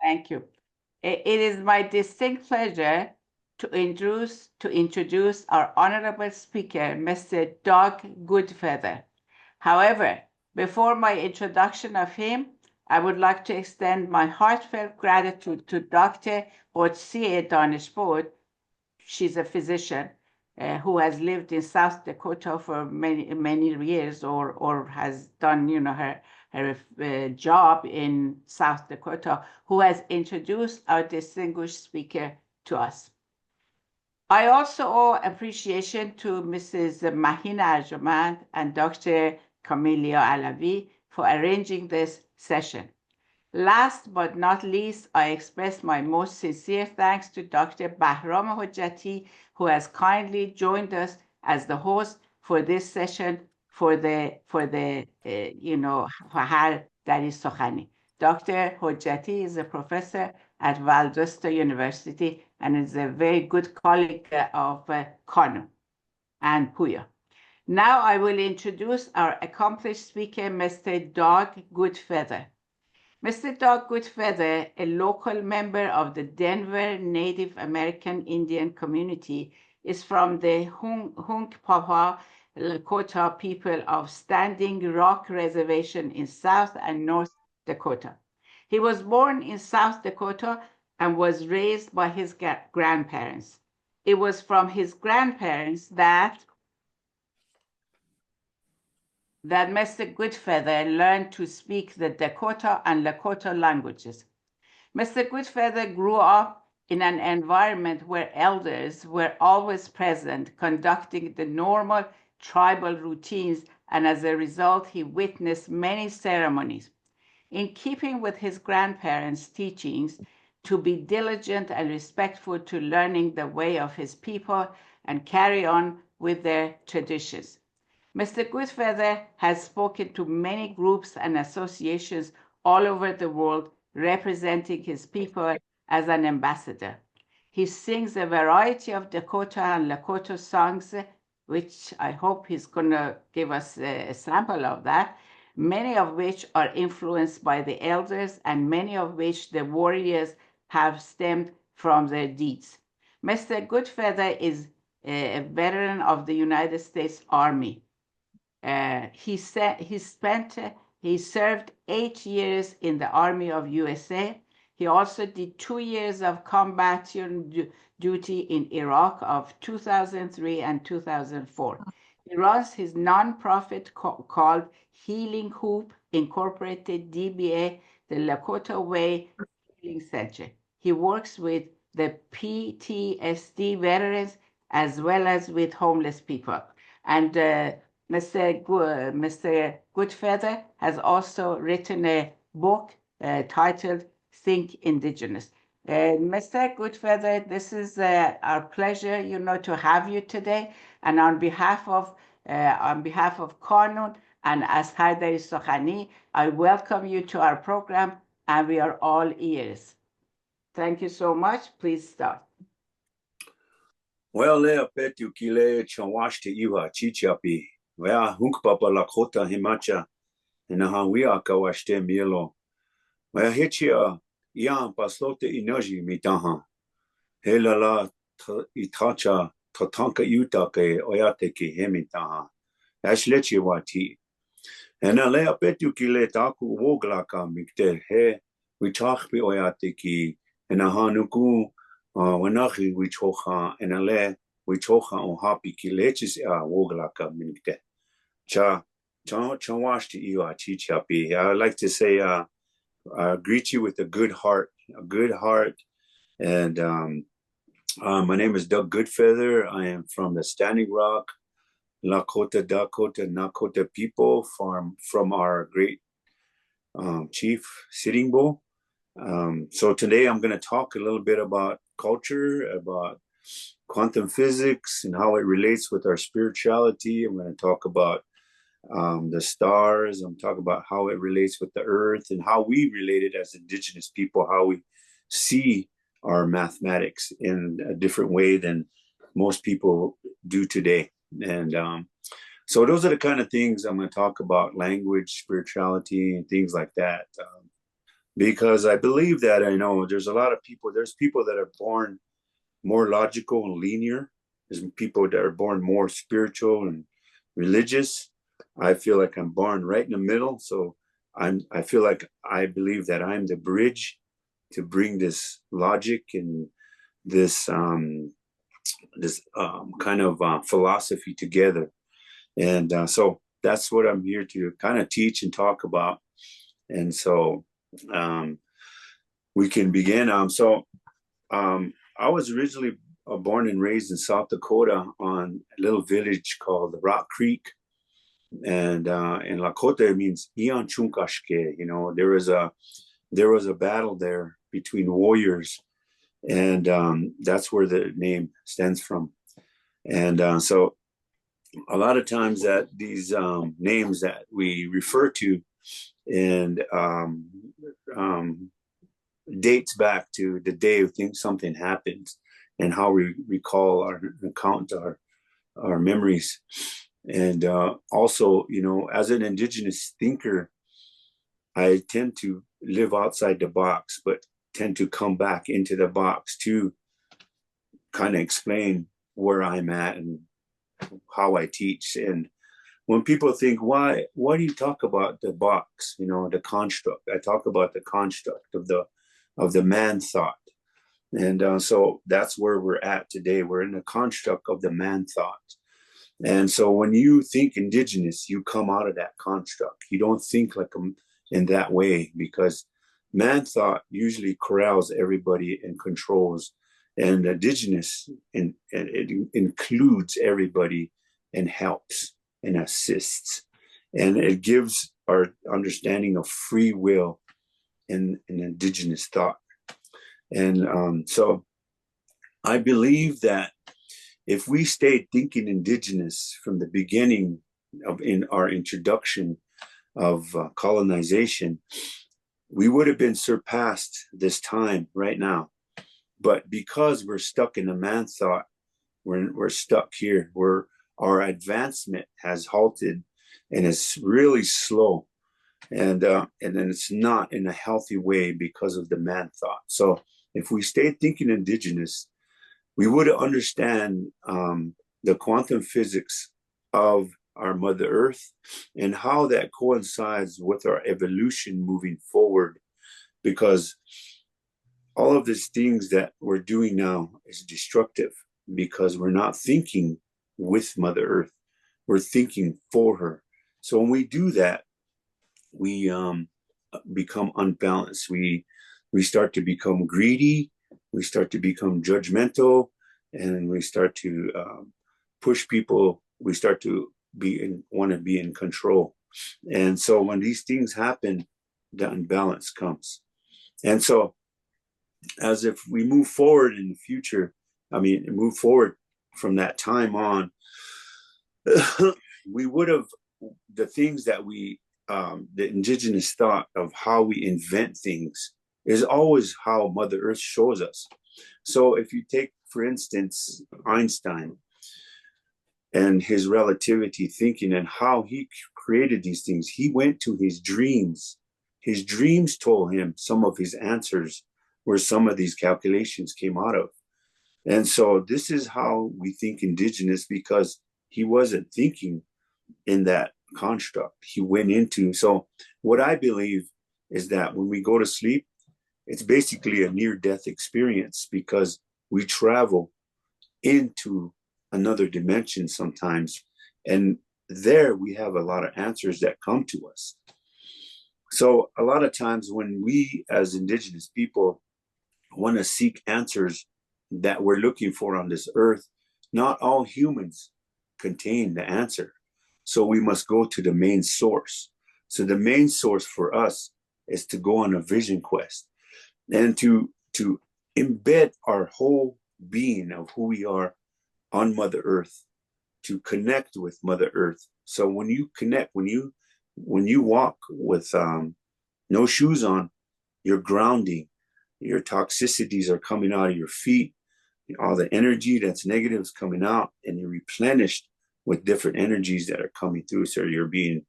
Thank you. It is my distinct pleasure to introduce our honorable speaker, Mr. Doug Goodfeather. However, before my introduction of him, I would like to extend my heartfelt gratitude to Dr. Otsie Danishpur. She's a physician who has lived in South Dakota for many years, or has done, her job in South Dakota, who has introduced our distinguished speaker to us. I also owe appreciation to Mrs. Mahina Arjumand and Dr. Camelia Alavi for arranging this session. Last but not least, I express my most sincere thanks to Dr. Bahram Hojjati, who has kindly joined us as the host for this session for Har Dari Sokhani. Dr. Hojjati is a professor at Valdosta University and is a very good colleague of Kanoon and Puya. Now I will introduce our accomplished speaker, Mr. Doug Goodfeather. Mr. Doug Goodfeather, a local member of the Denver Native American Indian community, is from the Hunkpapa Lakota people of Standing Rock Reservation in South and North Dakota. He was born in South Dakota and was raised by his grandparents. It was from his grandparents that Mr. Goodfeather learned to speak the Dakota and Lakota languages. Mr. Goodfeather grew up in an environment where elders were always present, conducting the normal tribal routines, and as a result, he witnessed many ceremonies. In keeping with his grandparents' teachings to be diligent and respectful to learning the way of his people and carry on with their traditions. Mr. Goodfeather has spoken to many groups and associations all over the world, representing his people as an ambassador. He sings a variety of Dakota and Lakota songs, which I hope he's going to give us a sample of that, many of which are influenced by the elders and many of which the warriors have stemmed from their deeds. Mr. Goodfeather is a veteran of the United States Army. He served 8 years in the Army of USA. He also did 2 years of combat duty in Iraq of 2003 and 2004. He runs his nonprofit called Healing Hoop Incorporated DBA, the Lakota Way Healing Center. He works with the PTSD veterans as well as with homeless people. And Mr. Goodfeather has also written a book titled Think Indigenous. Mr. Goodfeather, this is our pleasure, to have you today. And on behalf of Kanoon and as Har Dari Sokhani, I welcome you to our program, and we are all ears. Thank you so much. Please start. Well, petu kile chawashte iwa chichapi. Wea hunkpapa Lakota himacha. Inaha wia kawashte mielo. Wea hechia ian paslote inaji mitaha. Helala itacha tatanka yutake oyate ki hemitaha. Ashlechi wati. And lea petu kile taku woglaka mikte he wichachpi oyate ki. Inaha nuku wanachi wichocha enale wichocha ohapi kilechis woglaka minkte. Cha washti iwa chichapi. I like to say I greet you with a good heart. And my name is Doug Goodfeather. I am from the Standing Rock, Lakota, Dakota, Nakota people from our great chief Sitting Bull. So today I'm going to talk a little bit about culture, about quantum physics and how it relates with our spirituality. I'm going to talk about the stars. I'm talking about how it relates with the earth and how we relate it as Indigenous people, how we see our mathematics in a different way than most people do today. And so those are the kind of things I'm going to talk about: language, spirituality, and things like that. because I believe that I know there's a lot of people, there's people that are born more logical and linear. There's people that are born more spiritual and religious. I feel like I'm born right in the middle. So I feel like I believe that I'm the bridge to bring this logic and this kind of philosophy together. And so that's what I'm here to kind of teach and talk about. And so we can begin. I was originally born and raised in South Dakota on a little village called Rock Creek. And in Lakota, it means Ian Chunkashke. You know, there was a battle there between warriors, and that's where the name stems from. And so a lot of times that these names that we refer to and dates back to the day of something happens and how we recall our account our memories. And also, you know, as an Indigenous thinker, I tend to live outside the box, but tend to come back into the box to kind of explain where I'm at and how I teach. And when people think, why do you talk about the box, you know, the construct? I talk about the construct of the man thought. And so that's where we're at today. We're in the construct of the man thought. And so when you think Indigenous, you come out of that construct. You don't think like in that way, because man thought usually corrals everybody and controls. And Indigenous, and it includes everybody and helps and assists. And it gives our understanding of free will in Indigenous thought. And so I believe that if we stayed thinking Indigenous from the beginning in our introduction of colonization, we would have been surpassed this time right now. But because we're stuck in the man thought, we're stuck here. Our advancement has halted, and it's really slow, and then it's not in a healthy way because of the man thought. So if we stayed thinking Indigenous, we would understand the quantum physics of our Mother Earth and how that coincides with our evolution moving forward. Because all of these things that we're doing now is destructive, because we're not thinking with Mother Earth, we're thinking for her. So when we do that, we become unbalanced. We start to become greedy. We start to become judgmental, and we start to push people. We start to want to be in control. And so when these things happen, the unbalance comes. And so as if we move forward in the future, move forward from that time on, we would have the things that the Indigenous thought of how we invent things is always how Mother Earth shows us. So if you take, for instance, Einstein and his relativity thinking and how he created these things, he went to his dreams. His dreams told him some of his answers where some of these calculations came out of. And so this is how we think Indigenous, because he wasn't thinking in that construct. He went into, so what I believe is that when we go to sleep, it's basically a near-death experience, because we travel into another dimension sometimes. And there we have a lot of answers that come to us. So a lot of times when we as Indigenous people want to seek answers that we're looking for on this earth, not all humans contain the answer. So we must go to the main source. So the main source for us is to go on a vision quest and to embed our whole being of who we are on Mother Earth, to connect with Mother Earth. So when you connect, when you walk with no shoes on, you're grounding. Your toxicities are coming out of your feet. All the energy that's negative is coming out, and you're replenished with different energies that are coming through. So you're being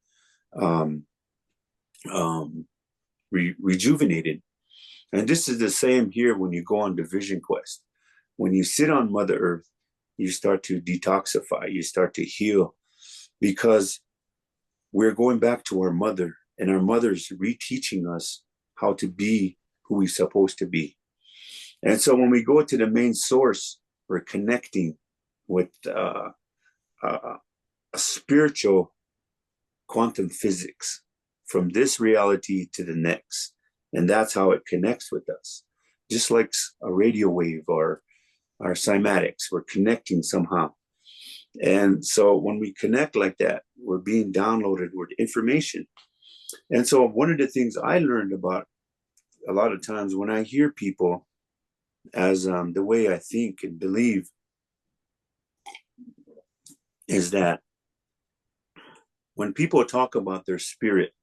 rejuvenated. And this is the same here when you go on the vision quest. When you sit on Mother Earth, you start to detoxify, you start to heal, because we're going back to our mother, and our mother's reteaching us how to be who we're supposed to be. And so when we go to the main source, we're connecting with a spiritual quantum physics from this reality to the next. And that's how it connects with us. Just like a radio wave or our cymatics, we're connecting somehow. And so when we connect like that, we're being downloaded with information. And so one of the things I learned about a lot of times when I hear people, as the way I think and believe, is that when people talk about their spirit,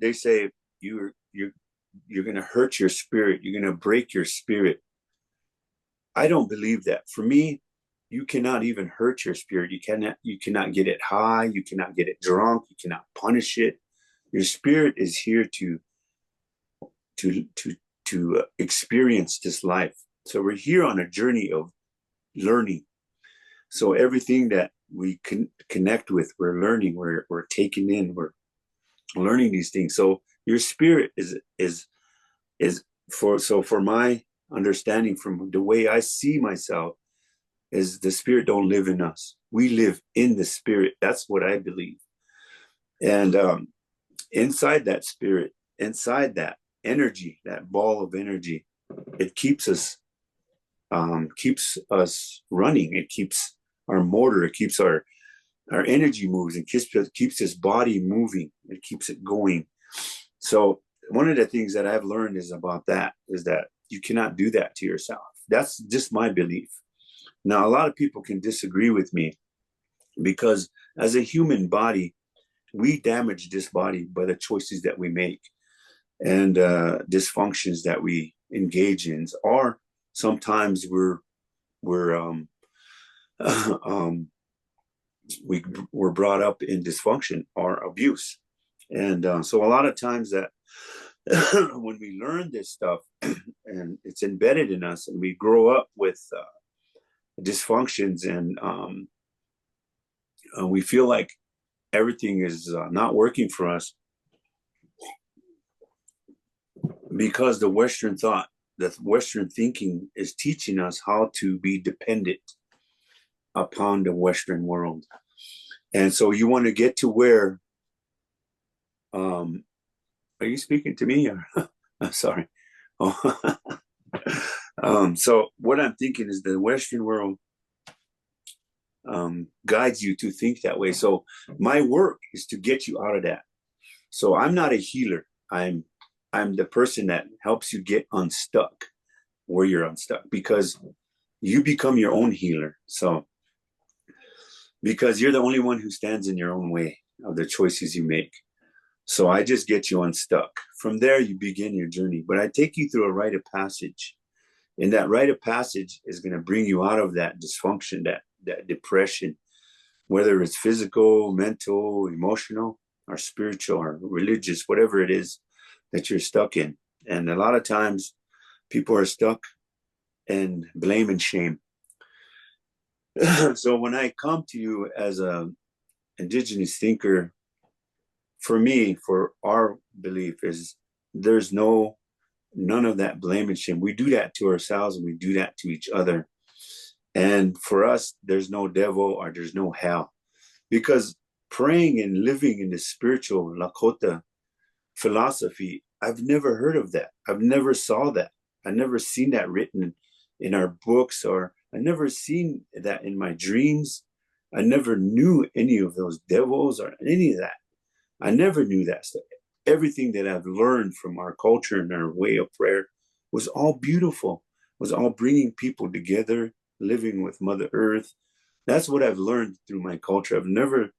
they say you're going to hurt your spirit, you're going to break your spirit. I don't believe that. For me, you cannot even hurt your spirit. You cannot get it high. You cannot get it drunk. You cannot punish it. Your spirit is here to experience this life. So we're here on a journey of learning. So everything that we can connect with, we're learning, we're taking in, we're learning these things. So your spirit is for my understanding, from the way I see myself, is the spirit don't live in us. We live in the spirit. That's what I believe. And inside that spirit, inside that energy, that ball of energy, it keeps us running. It keeps our motor. It keeps our energy moves. It keeps this body moving. It keeps it going. So one of the things that I've learned is that you cannot do that to yourself. That's just my belief. Now, a lot of people can disagree with me, because as a human body, we damage this body by the choices that we make and dysfunctions that we engage in, or sometimes we're brought up in dysfunction or abuse. And so a lot of times that when we learn this stuff and it's embedded in us, and we grow up with dysfunctions, and we feel like everything is not working for us, because the Western thought, the Western thinking is teaching us how to be dependent upon the Western world. And so you want to get to where, are you speaking to me? Or I'm sorry. Oh. So what I'm thinking is the Western world guides you to think that way. So my work is to get you out of that. So I'm not a healer. I'm the person that helps you get unstuck where you're unstuck, because you become your own healer. So because you're the only one who stands in your own way of the choices you make. So I just get you unstuck. From there, you begin your journey. But I take you through a rite of passage. And that rite of passage is going to bring you out of that dysfunction, that depression, whether it's physical, mental, emotional, or spiritual, or religious, whatever it is that you're stuck in. And a lot of times people are stuck in blame and shame. So when I come to you as a indigenous thinker, for me, for our belief, is there's none of that blame and shame. We do that to ourselves, and we do that to each other. And for us, there's no devil or there's no hell, because praying and living in the spiritual Lakota philosophy, I've never heard of that. I've never saw that. I've never seen that written in our books, or I never seen that in my dreams. I never knew any of those devils or any of that. I never knew that stuff. Everything that I've learned from our culture and our way of prayer was all beautiful, was all bringing people together, living with Mother Earth. That's what I've learned through my culture. I've never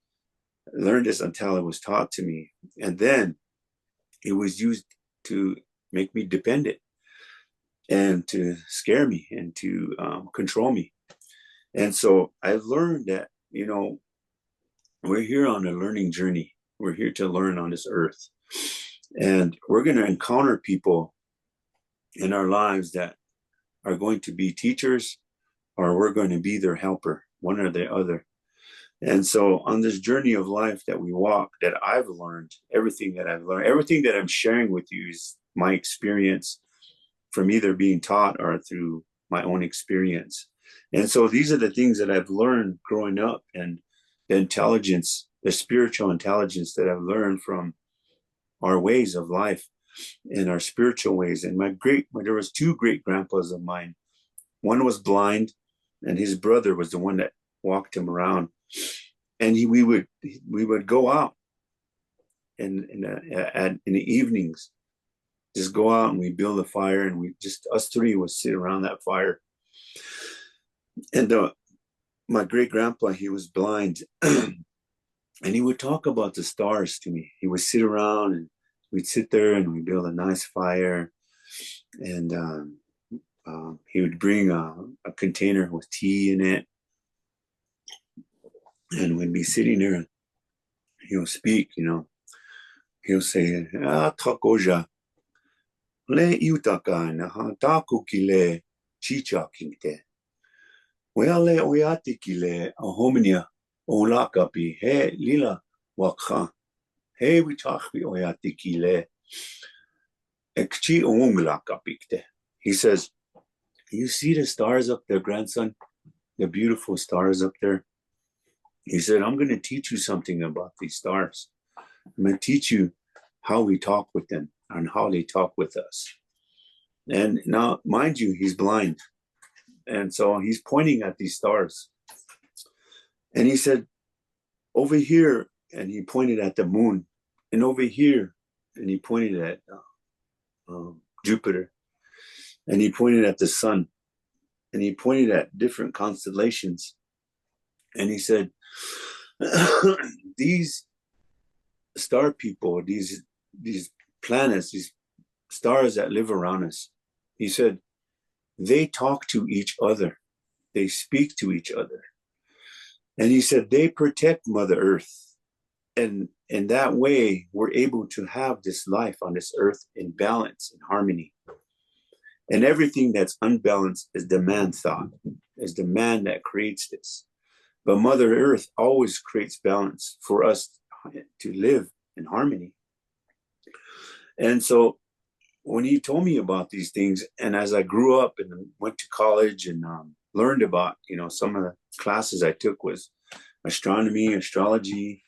learned this until it was taught to me. And then it was used to make me dependent and to scare me and to control me. And so I've learned that, we're here on a learning journey. We're here to learn on this earth. And we're going to encounter people in our lives that are going to be teachers, or we're going to be their helper, one or the other. And so on this journey of life that we walk, that I've learned, everything that I've learned, everything that I'm sharing with you is my experience from either being taught or through my own experience. And so these are the things that I've learned growing up, and the intelligence, the spiritual intelligence that I've learned from our ways of life and our spiritual ways. And there was two great grandpas of mine. One was blind, and his brother was the one that walked him around. And we would go out in the evenings, just go out and we build a fire, and us three would sit around that fire. And my great grandpa, he was blind, and he would talk about the stars to me. He would sit around, and we'd sit there and we'd build a nice fire, and he would bring a container with tea in it, and we'd be sitting there, and he'll speak, he'll say, takoja le utaka na taku kile chicha kinte wale oyati kile ahomnia olakapi he lila wakha he witakbi oyati kile ekchi onglakapikte. He says, you see the stars up there, grandson, the beautiful stars up there? He said, I'm going to teach you something about these stars. I'm going to teach you how we talk with them and how they talk with us. And now, mind you, he's blind. And so he's pointing at these stars. And he said, over here, and he pointed at the moon. And over here, and he pointed at Jupiter. And he pointed at the sun. And he pointed at different constellations. And he said, these star people, these planets, these stars that live around us, he said, they talk to each other. They speak to each other. And he said, they protect Mother Earth. And in that way, we're able to have this life on this earth in balance and harmony. And everything that's unbalanced is the man thought, is the man that creates this. But Mother Earth always creates balance for us to live in harmony. And so when he told me about these things, and as I grew up and went to college and learned about, some of the classes I took was astronomy, astrology,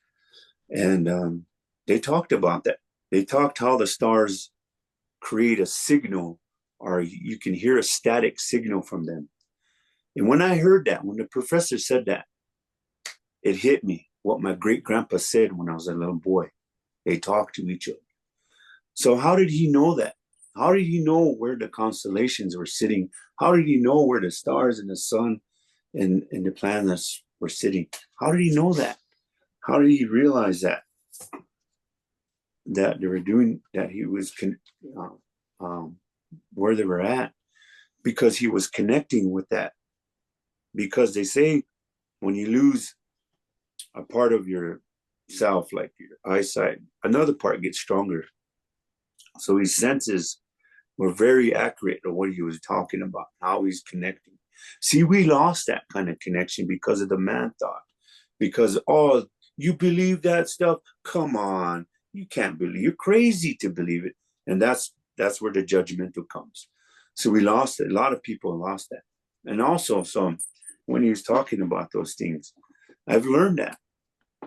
and they talked about that. They talked how the stars create a signal, or you can hear a static signal from them. And when I heard that, when the professor said that, it hit me what my great grandpa said when I was a little boy. They talk to each other. So how did he know that? How did he know where the constellations were sitting? How did he know where the stars and the sun and the planets were sitting? How did he know that? How did he realize that they were doing, that he was where they were at? Because he was connecting with that. Because they say when you lose a part of yourself, like your eyesight, another part gets stronger. So his senses were very accurate of what he was talking about, how he's connecting. See, we lost that kind of connection because of the man thought. Because, oh, you believe that stuff? Come on, you can't believe. You're crazy to believe it. And that's where the judgmental comes. So we lost it. A lot of people lost that. And also, so when he was talking about those things, I've learned that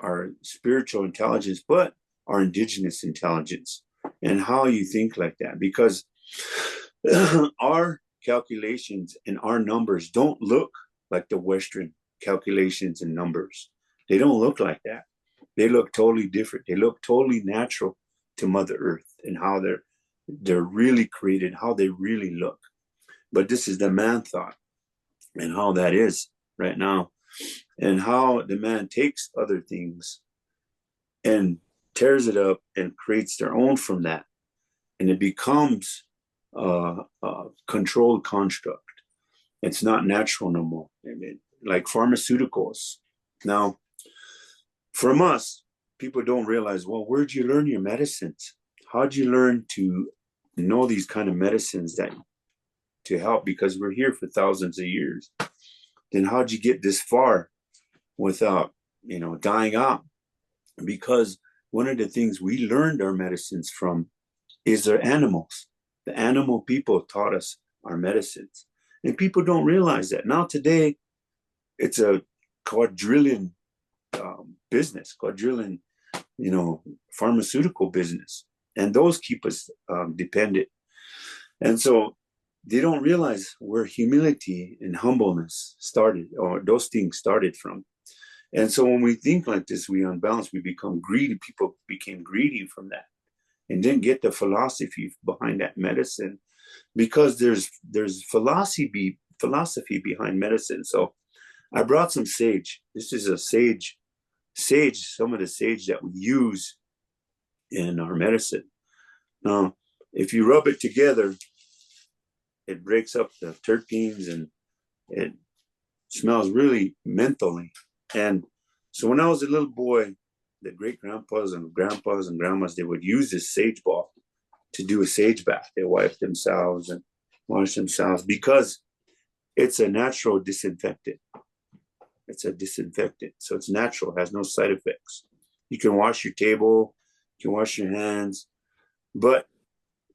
our spiritual intelligence, but our indigenous intelligence, and how you think like that, because our calculations and our numbers don't look like the Western calculations and numbers. They don't look like that. They look totally different. They look totally natural to Mother Earth and how they're really created, how they really look. But this is the man thought and how that is right now, and how the man takes other things and tears it up and creates their own from that. And it becomes a controlled construct. It's not natural no more. I mean, like pharmaceuticals. Now, from us, people don't realize, well, where'd you learn your medicines? how'd you learn to know these kind of medicines that to help? Because we're here for thousands of years. Then how'd you get this far without, dying out? Because one of the things we learned our medicines from is our animals. The animal people taught us our medicines. And people don't realize that. Now today, it's a quadrillion business, pharmaceutical business. And those keep us dependent. And so they don't realize where humility and humbleness started, or those things started from. And so when we think like this, we unbalance, we become greedy. People became greedy from that and didn't get the philosophy behind that medicine, because there's philosophy behind medicine. So I brought some sage. This is a sage, some of the sage that we use in our medicine. Now, if you rub it together, it breaks up the terpenes and it smells really mentally. And so when I was a little boy, the great grandpas and grandmas, they would use this sage ball to do a sage bath. They wipe themselves and wash themselves because it's a natural disinfectant. It's a disinfectant. So it's natural, has no side effects. You can wash your table, you can wash your hands. But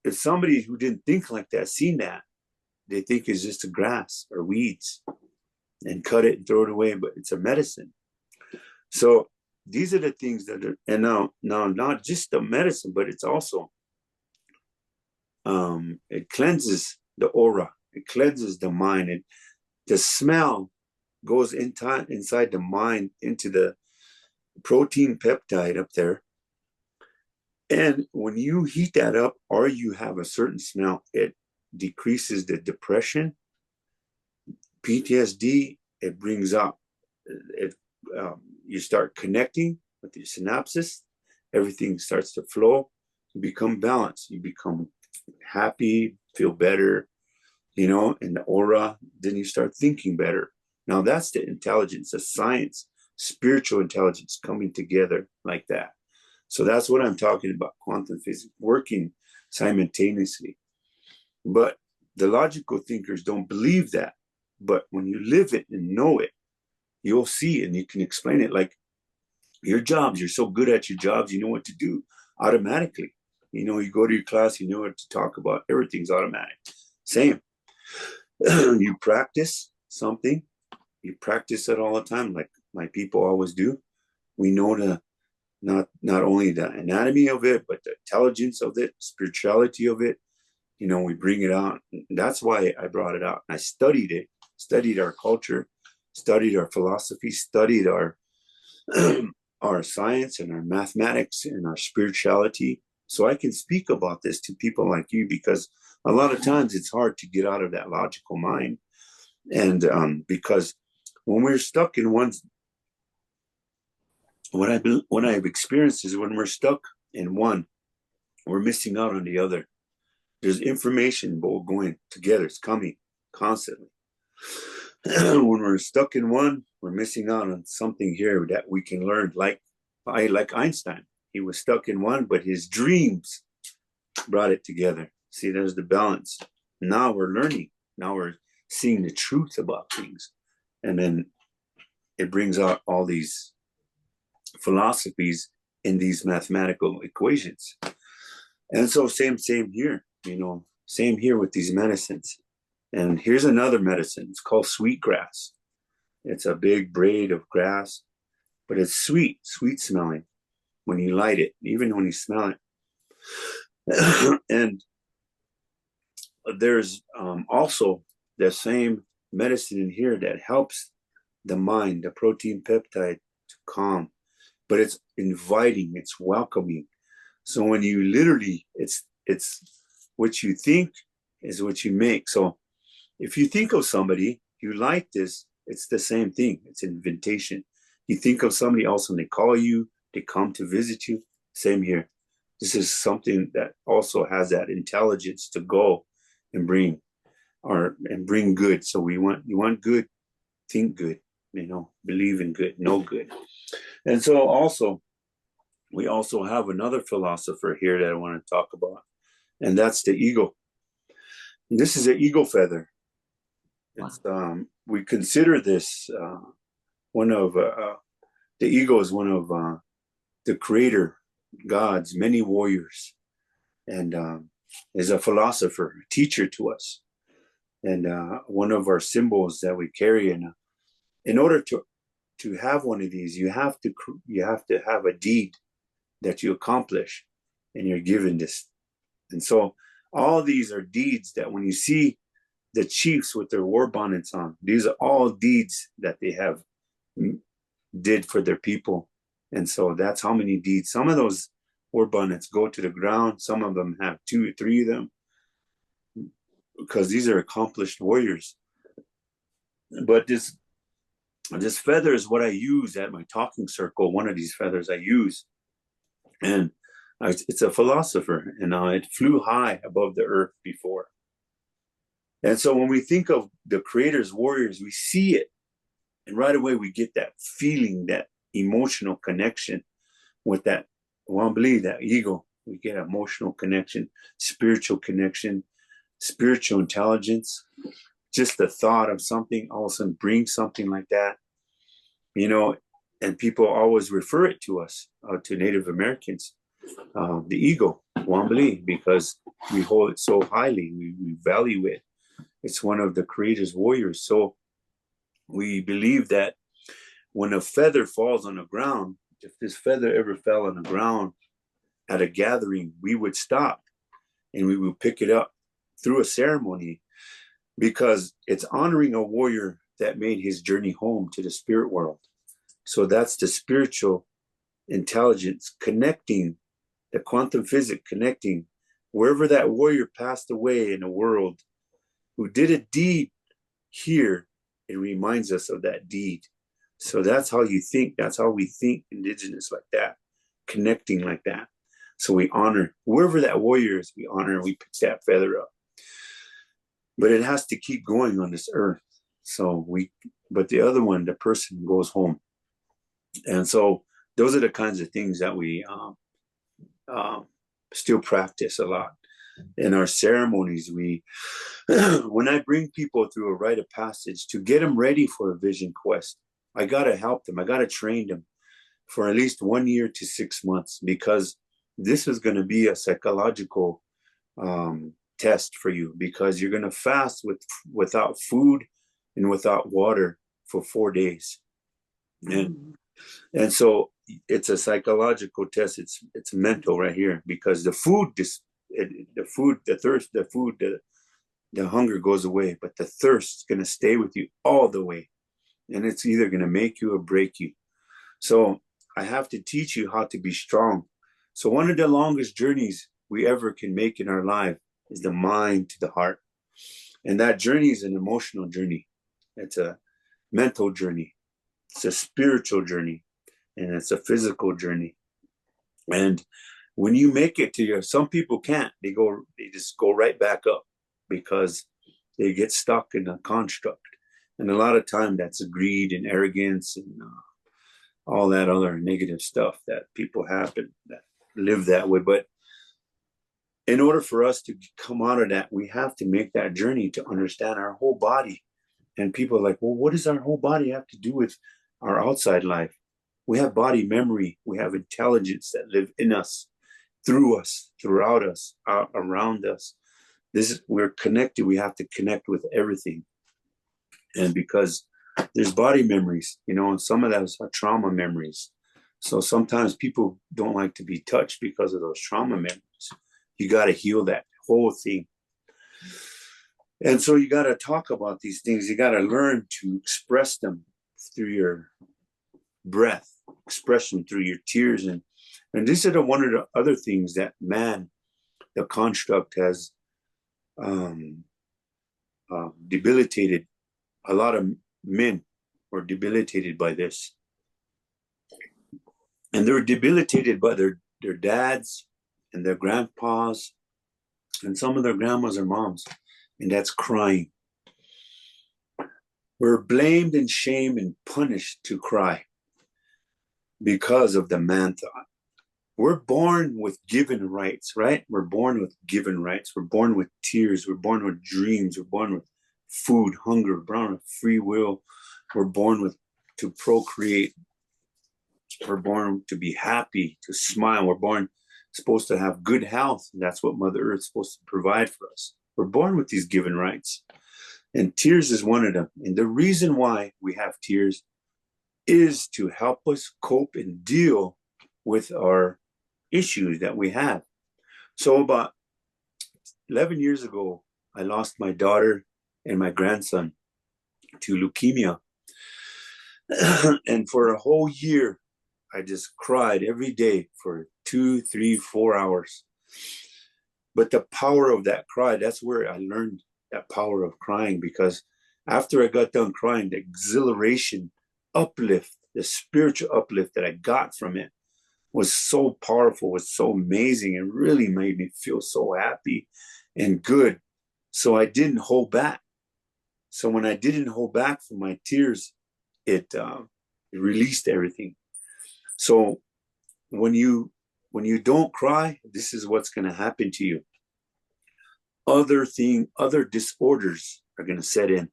if somebody who didn't think like that, seen that, they think it's just a grass or weeds and cut it and throw it away, but it's a medicine. So these are the things that are, and now not just the medicine, but it's also, it cleanses the aura, it cleanses the mind, the smell goes inside the mind into the protein peptide up there. And when you heat that up or you have a certain smell, it decreases the depression, PTSD. It brings up, you start connecting with your synapses. Everything starts to flow. You become balanced. You become happy, feel better, and the aura. Then you start thinking better. Now that's the intelligence, the science, spiritual intelligence coming together like that. So that's what I'm talking about, quantum physics, working simultaneously. But the logical thinkers don't believe that. But when you live it and know it, you'll see it and you can explain it. Like your jobs, you're so good at your jobs, you know what to do automatically. You go to your class, you know what to talk about. Everything's automatic. Same. You practice something, you practice it all the time, like my people always do. We know not only the anatomy of it, but the intelligence of it, spirituality of it. We bring it out. That's why I brought it out. I studied it, studied our culture, studied our philosophy, studied our our science and our mathematics and our spirituality. So I can speak about this to people like you, because a lot of times it's hard to get out of that logical mind. And because when we're stuck in one, what I've experienced is when we're stuck in one, we're missing out on the other. There's information both going together. It's coming constantly. When we're stuck in one, we're missing out on something here that we can learn. Like Einstein, he was stuck in one, but his dreams brought it together. See, there's the balance. Now we're learning. Now we're seeing the truth about things. And then it brings out all these philosophies in these mathematical equations. And so same here, same here with these medicines. And here's another medicine. It's called sweetgrass. It's a big braid of grass, but it's sweet smelling when you light it, even when you smell it. And there's also the same medicine in here that helps the mind, the protein peptide, to calm, but it's inviting, it's welcoming. So when you literally, it's what you think is what you make. So if you think of somebody, you like this, it's the same thing. It's an invitation. You think of somebody else and they call you, they come to visit you. Same here. This is something that also has that intelligence to go and bring good. So you want good, think good, believe in good, know good. And so also we also have another philosopher here that I want to talk about, and that's the eagle. And this is an eagle feather. It's, we consider this one of the eagle is one of the creator God's many warriors, and is a philosopher, a teacher to us, and one of our symbols that we carry. And in order to have one of these, you have to have a deed that you accomplish, and you're given this. And so all these are deeds that when you see the chiefs with their war bonnets on, these are all deeds that they have did for their people. And so that's how many deeds. Some of those war bonnets go to the ground. Some of them have 2 or 3 of them, because these are accomplished warriors. But this feather is what I use at my talking circle. One of these feathers I use, and it's a philosopher, and it flew high above the earth before. And so when we think of the Creator's warriors, we see it, and right away we get that feeling, that emotional connection with that Wambli, that eagle. We get emotional connection, spiritual connection, spiritual intelligence. Just the thought of something all of a sudden brings something like that, you know. And people always refer it to us, to Native Americans, the eagle, Wambli, because we hold it so highly. We value it. It's one of the Creator's warriors. So we believe that when a feather falls on the ground, if this feather ever fell on the ground at a gathering, we would stop and we would pick it up through a ceremony, because it's honoring a warrior that made his journey home to the spirit world. So that's the spiritual intelligence connecting, the quantum physics connecting wherever that warrior passed away in the world who did a deed here. It reminds us of that deed. So that's how you think. That's how we think Indigenous, like that, connecting like that. So we honor whoever that warrior is. We honor and we pick that feather up. But it has to keep going on this earth. But the other one, the person goes home. And so those are the kinds of things that we still practice a lot. In our ceremonies, when I bring people through a rite of passage to get them ready for a vision quest, I got to help them. I got to train them for at least 1 year to 6 months, because this is going to be a psychological test for you, because you're going to fast without food and without water for 4 days. And so it's a psychological test. It's mental right here, because the hunger goes away, but the thirst is going to stay with you all the way. And it's either going to make you or break you. So I have to teach you how to be strong. So one of the longest journeys we ever can make in our life is the mind to the heart. And that journey is an emotional journey. It's a mental journey. It's a spiritual journey. And it's a physical journey. And when you make it to some people can't. They just go right back up, because they get stuck in a construct. And a lot of time that's greed and arrogance and all that other negative stuff that people have that live that way. But in order for us to come out of that, we have to make that journey to understand our whole body. And people are like, well, what does our whole body have to do with our outside life? We have body memory. We have intelligence that live in us, through us, throughout us, around us. We're connected. We have to connect with everything. And because there's body memories, and some of those are trauma memories. So sometimes people don't like to be touched because of those trauma memories. You got to heal that whole thing. And so you got to talk about these things. You got to learn to express them through your breath, express them through your tears. And this is one of the other things that man, the construct, has debilitated. A lot of men were debilitated by this. And they were debilitated by their dads and their grandpas and some of their grandmas or moms. And that's crying. We're blamed and shamed and punished to cry because of the man thought. we're born with given rights, right? We're born with given rights. We're born with tears. We're born with dreams. We're born with food, hunger. We're born with free will. We're born with to procreate. We're born to be happy, to smile. We're born supposed to have good health. And that's what Mother Earth's supposed to provide for us. We're born with these given rights. And tears is one of them. And the reason why we have tears is to help us cope and deal with our issues that we have. So about 11 years ago, I lost my daughter and my grandson to leukemia. And for a whole year, I just cried every day for 2, 3, 4 hours. But the power of that cry, that's where I learned that power of crying, because after I got done crying, the exhilaration, uplift, the spiritual uplift that I got from it was so powerful, was so amazing, and really made me feel so happy and good. So I didn't hold back. So when I didn't hold back from my tears, it released everything. So when you don't cry, this is what's going to happen to you. Other disorders are going to set in.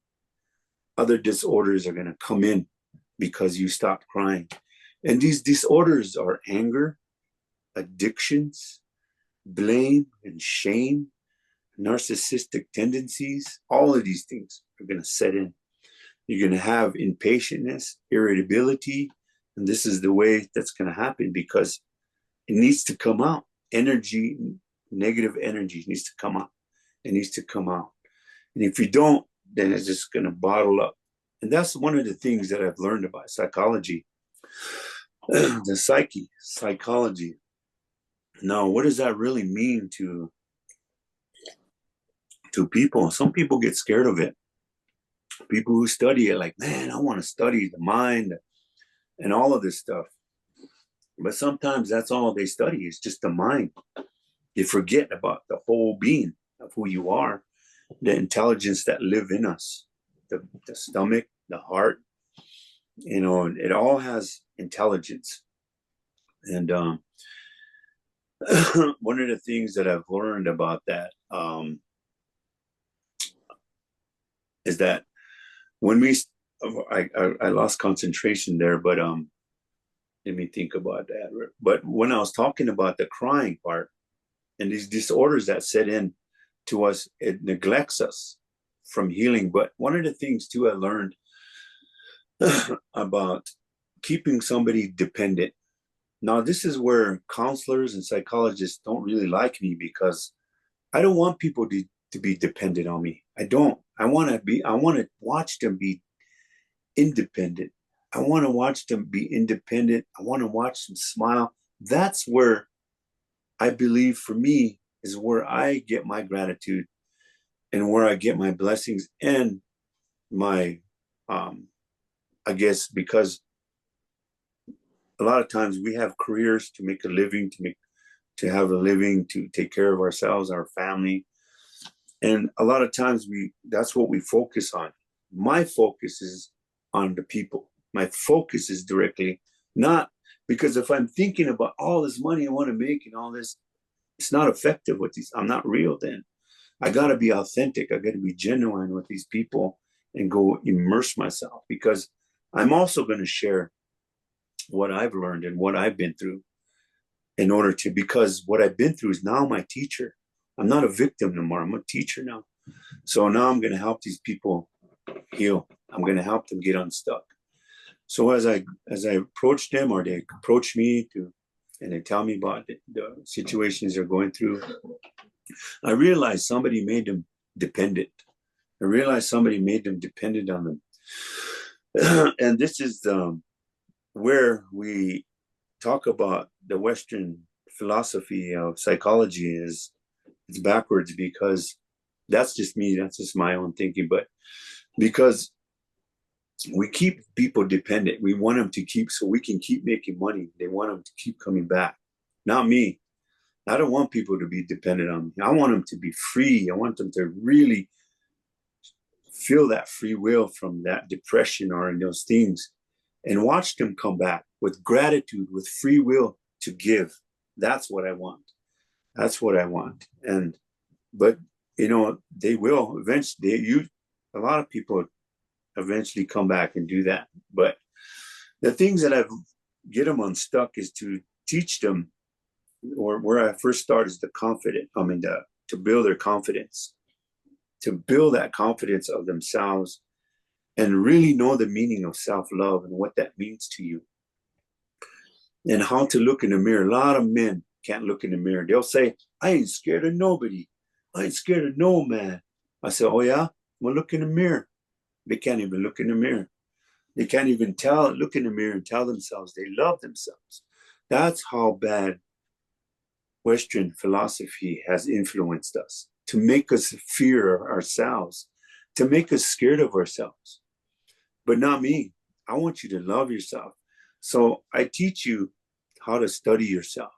Other disorders are going to come in because you stopped crying. And these disorders are anger, addictions, blame and shame, narcissistic tendencies. All of these things are going to set in. You're going to have impatientness, irritability, and this is the way that's going to happen because it needs to come out. Energy, negative energy needs to come out. It needs to come out. And if you don't, then it's just going to bottle up. And that's one of the things that I've learned about psychology. The psychology. Now, what does that really mean to people? Some people get scared of it. People who study it, like, man, I want to study the mind and all of this stuff. But sometimes that's all they study is just the mind. They forget about the whole being of who you are, the intelligence that live in us, the stomach, the heart, it all has intelligence. And one of the things that I've learned about that is that when I lost concentration there, but let me think about that. But when I was talking about the crying part and these disorders that set in to us, it neglects us from healing. But one of the things too I learned about keeping somebody dependent. Now, this is where counselors and psychologists don't really like me because I don't want people to be dependent on me. I don't. I want to watch them be independent. I want to watch them be independent. I want to watch them smile. That's where I believe for me is where I get my gratitude and where I get my blessings and my, I guess, because a lot of times we have careers to make a living, to have a living, to take care of ourselves, our family. And a lot of times that's what we focus on. My focus is on the people. My focus is directly, not because if I'm thinking about all this money I want to make and all this, it's not effective with these. I'm not real then. I got to be authentic. I got to be genuine with these people and go immerse myself because I'm also going to share what I've learned and what I've been through in order to, because what I've been through is now my teacher. I'm not a victim no more. I'm a teacher now. So now I'm going to help these people heal. I'm going to help them get unstuck. So as I approach them or they approach me and they tell me about the situations they're going through, I realized somebody made them dependent. I realized somebody made them dependent on them. And this is where we talk about the Western philosophy of psychology it's backwards because that's just me. That's just my own thinking. But because we keep people dependent, we want them to keep so we can keep making money. They want them to keep coming back. Not me. I don't want people to be dependent on me. I want them to be free. I want them to really feel that free will from that depression or in those things and watch them come back with gratitude, with free will to give. That's what I want. That's what I want. But they will eventually. A lot of people eventually come back and do that. But the things that I've get them unstuck is to teach them, or where I first start is to build their confidence, to build that confidence of themselves and really know the meaning of self-love and what that means to you. And how to look in the mirror. A lot of men can't look in the mirror. They'll say, I ain't scared of nobody. I ain't scared of no man. I say, oh yeah? Well, look in the mirror. They can't even look in the mirror. They can't even look in the mirror and tell themselves they love themselves. That's how bad Western philosophy has influenced us, to make us fear ourselves, to make us scared of ourselves. But not me. I want you to love yourself. So I teach you how to study yourself.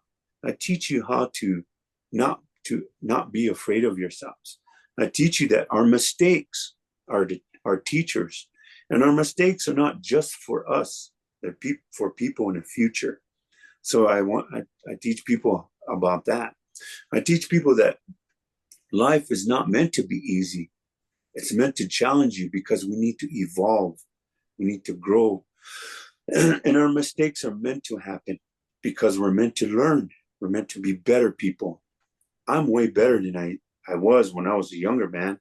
I teach you how to not be afraid of yourselves. I teach you that our mistakes are teachers, and our mistakes are not just for us; they're for people in the future. So I teach people about that. I teach people that life is not meant to be easy. It's meant to challenge you, because we need to evolve. We need to grow. And our mistakes are meant to happen because we're meant to learn. We're meant to be better people. I'm way better than I was when I was a younger man.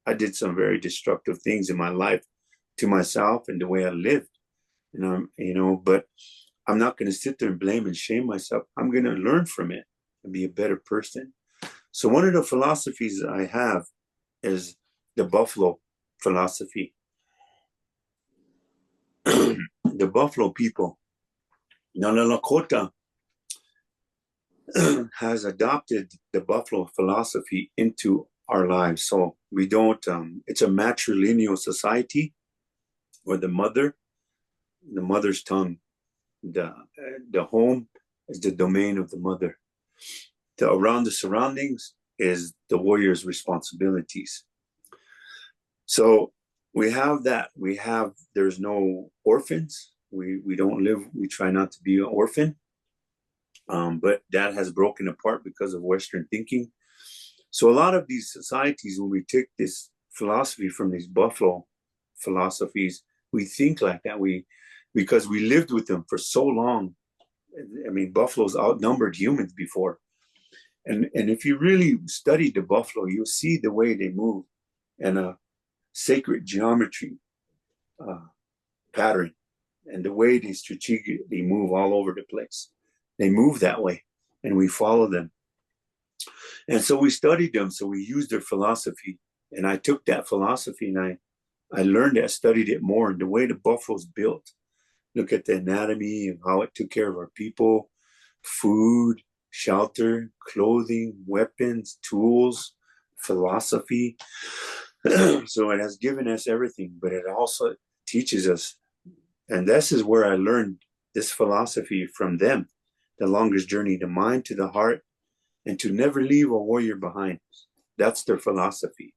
I did some very destructive things in my life to myself and the way I lived. But I'm not going to sit there and blame and shame myself. I'm going to learn from it and be a better person. So one of the philosophies I have is the buffalo philosophy. The buffalo people, the Lakota, has adopted the buffalo philosophy into our lives. So we don't, it's a matrilineal society where the mother's tongue, the home is the domain of the mother. Around the surroundings is the warrior's responsibilities. So we have that. There's no orphans. We don't live, we try not to be an orphan. But that has broken apart because of Western thinking. So a lot of these societies, when we take this philosophy from these buffalo philosophies, we think like that. Because we lived with them for so long. I mean, buffaloes outnumbered humans before. And if you really study the buffalo, you'll see the way they move and a sacred geometry pattern, and the way they strategically move all over the place. They move that way, and we follow them. And so we studied them, so we used their philosophy. And I took that philosophy and I learned it, I studied it more, and the way the buffalo's built. Look at the anatomy and how it took care of our people, food, shelter, clothing, weapons, tools, philosophy. So it has given us everything, but it also teaches us. And this is where I learned this philosophy from them. The longest journey, the mind to the heart, and to never leave a warrior behind. That's their philosophy.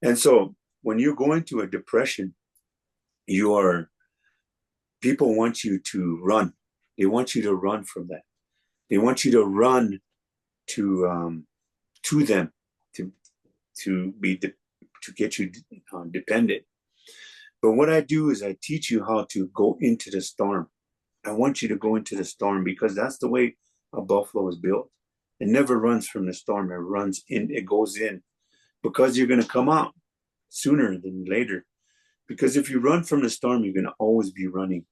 And so when you go into a depression, people want you to run. They want you to run from that. They want you to run to them, to get you dependent. But what I do is I teach you how to go into the storm. I want you to go into the storm, because that's the way a buffalo is built. It never runs from the storm. It runs in, it goes in, because you're going to come out sooner than later. Because if you run from the storm, you're going to always be running.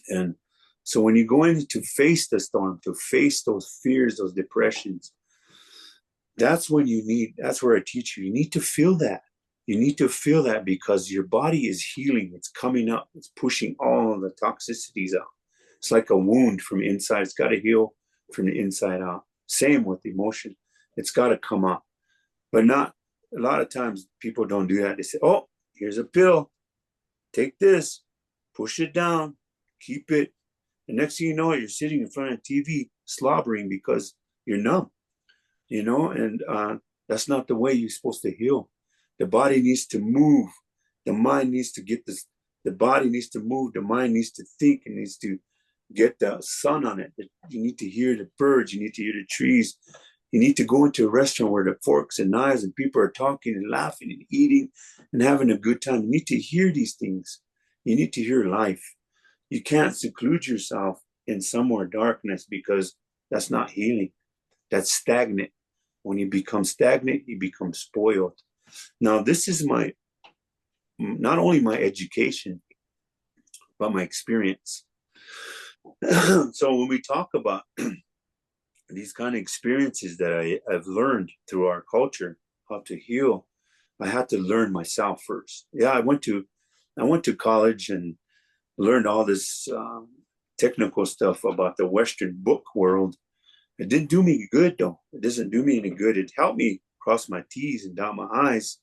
And so when you go in to face the storm, to face those fears, those depressions, that's where I teach you. You need to feel that. You need to feel that, because your body is healing. It's coming up. It's pushing all the toxicities out. It's like a wound from inside. It's got to heal from the inside out. Same with emotion. It's got to come up. But not, a lot of times people don't do that. They say, oh, here's a pill. Take this. Push it down. Keep it. The next thing you know, you're sitting in front of TV slobbering because you're numb. And that's not the way you're supposed to heal. The body needs to move. The mind needs to get this. The body needs to move. The mind needs to think. It needs to get the sun on it. You need to hear the birds. You need to hear the trees. You need to go into a restaurant where the forks and knives and people are talking and laughing and eating and having a good time. You need to hear these things. You need to hear life. You can't seclude yourself in somewhere darkness, because that's not healing. That's stagnant. When you become stagnant, you become spoiled. Now, this is not only my education, but my experience. So when we talk about these kind of experiences that I've learned through our culture, how to heal, I had to learn myself first. Yeah, I went to college and learned all this technical stuff about the Western book world. It didn't do me good, though. It doesn't do me any good. It helped me cross my T's and dot my I's.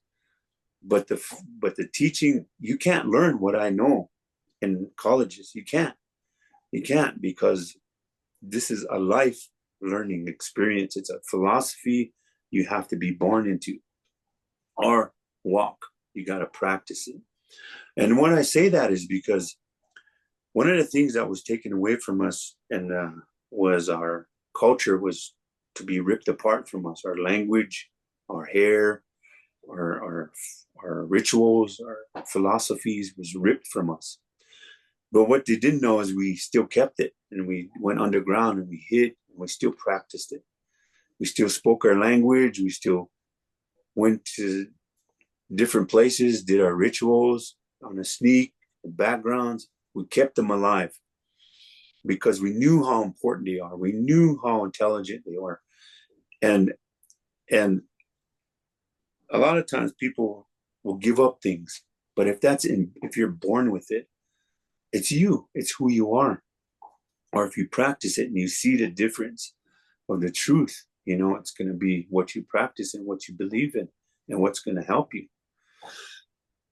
But the teaching, you can't learn what I know in colleges. You can't, because this is a life learning experience. It's a philosophy you have to be born into or walk. You got to practice it. And when I say that is because one of the things that was taken away from us and was our culture was to be ripped apart from us. Our language, our hair, our rituals, our philosophies was ripped from us. But what they didn't know is we still kept it, and we went underground and we hid, and we still practiced it. We still spoke our language. We still went to different places, did our rituals on a sneak, the backgrounds. We kept them alive because we knew how important they are. We knew how intelligent they are. And a lot of times people will give up things, but if you're born with it, it's you, it's who you are. Or if you practice it and you see the difference of the truth, it's going to be what you practice and what you believe in and what's going to help you.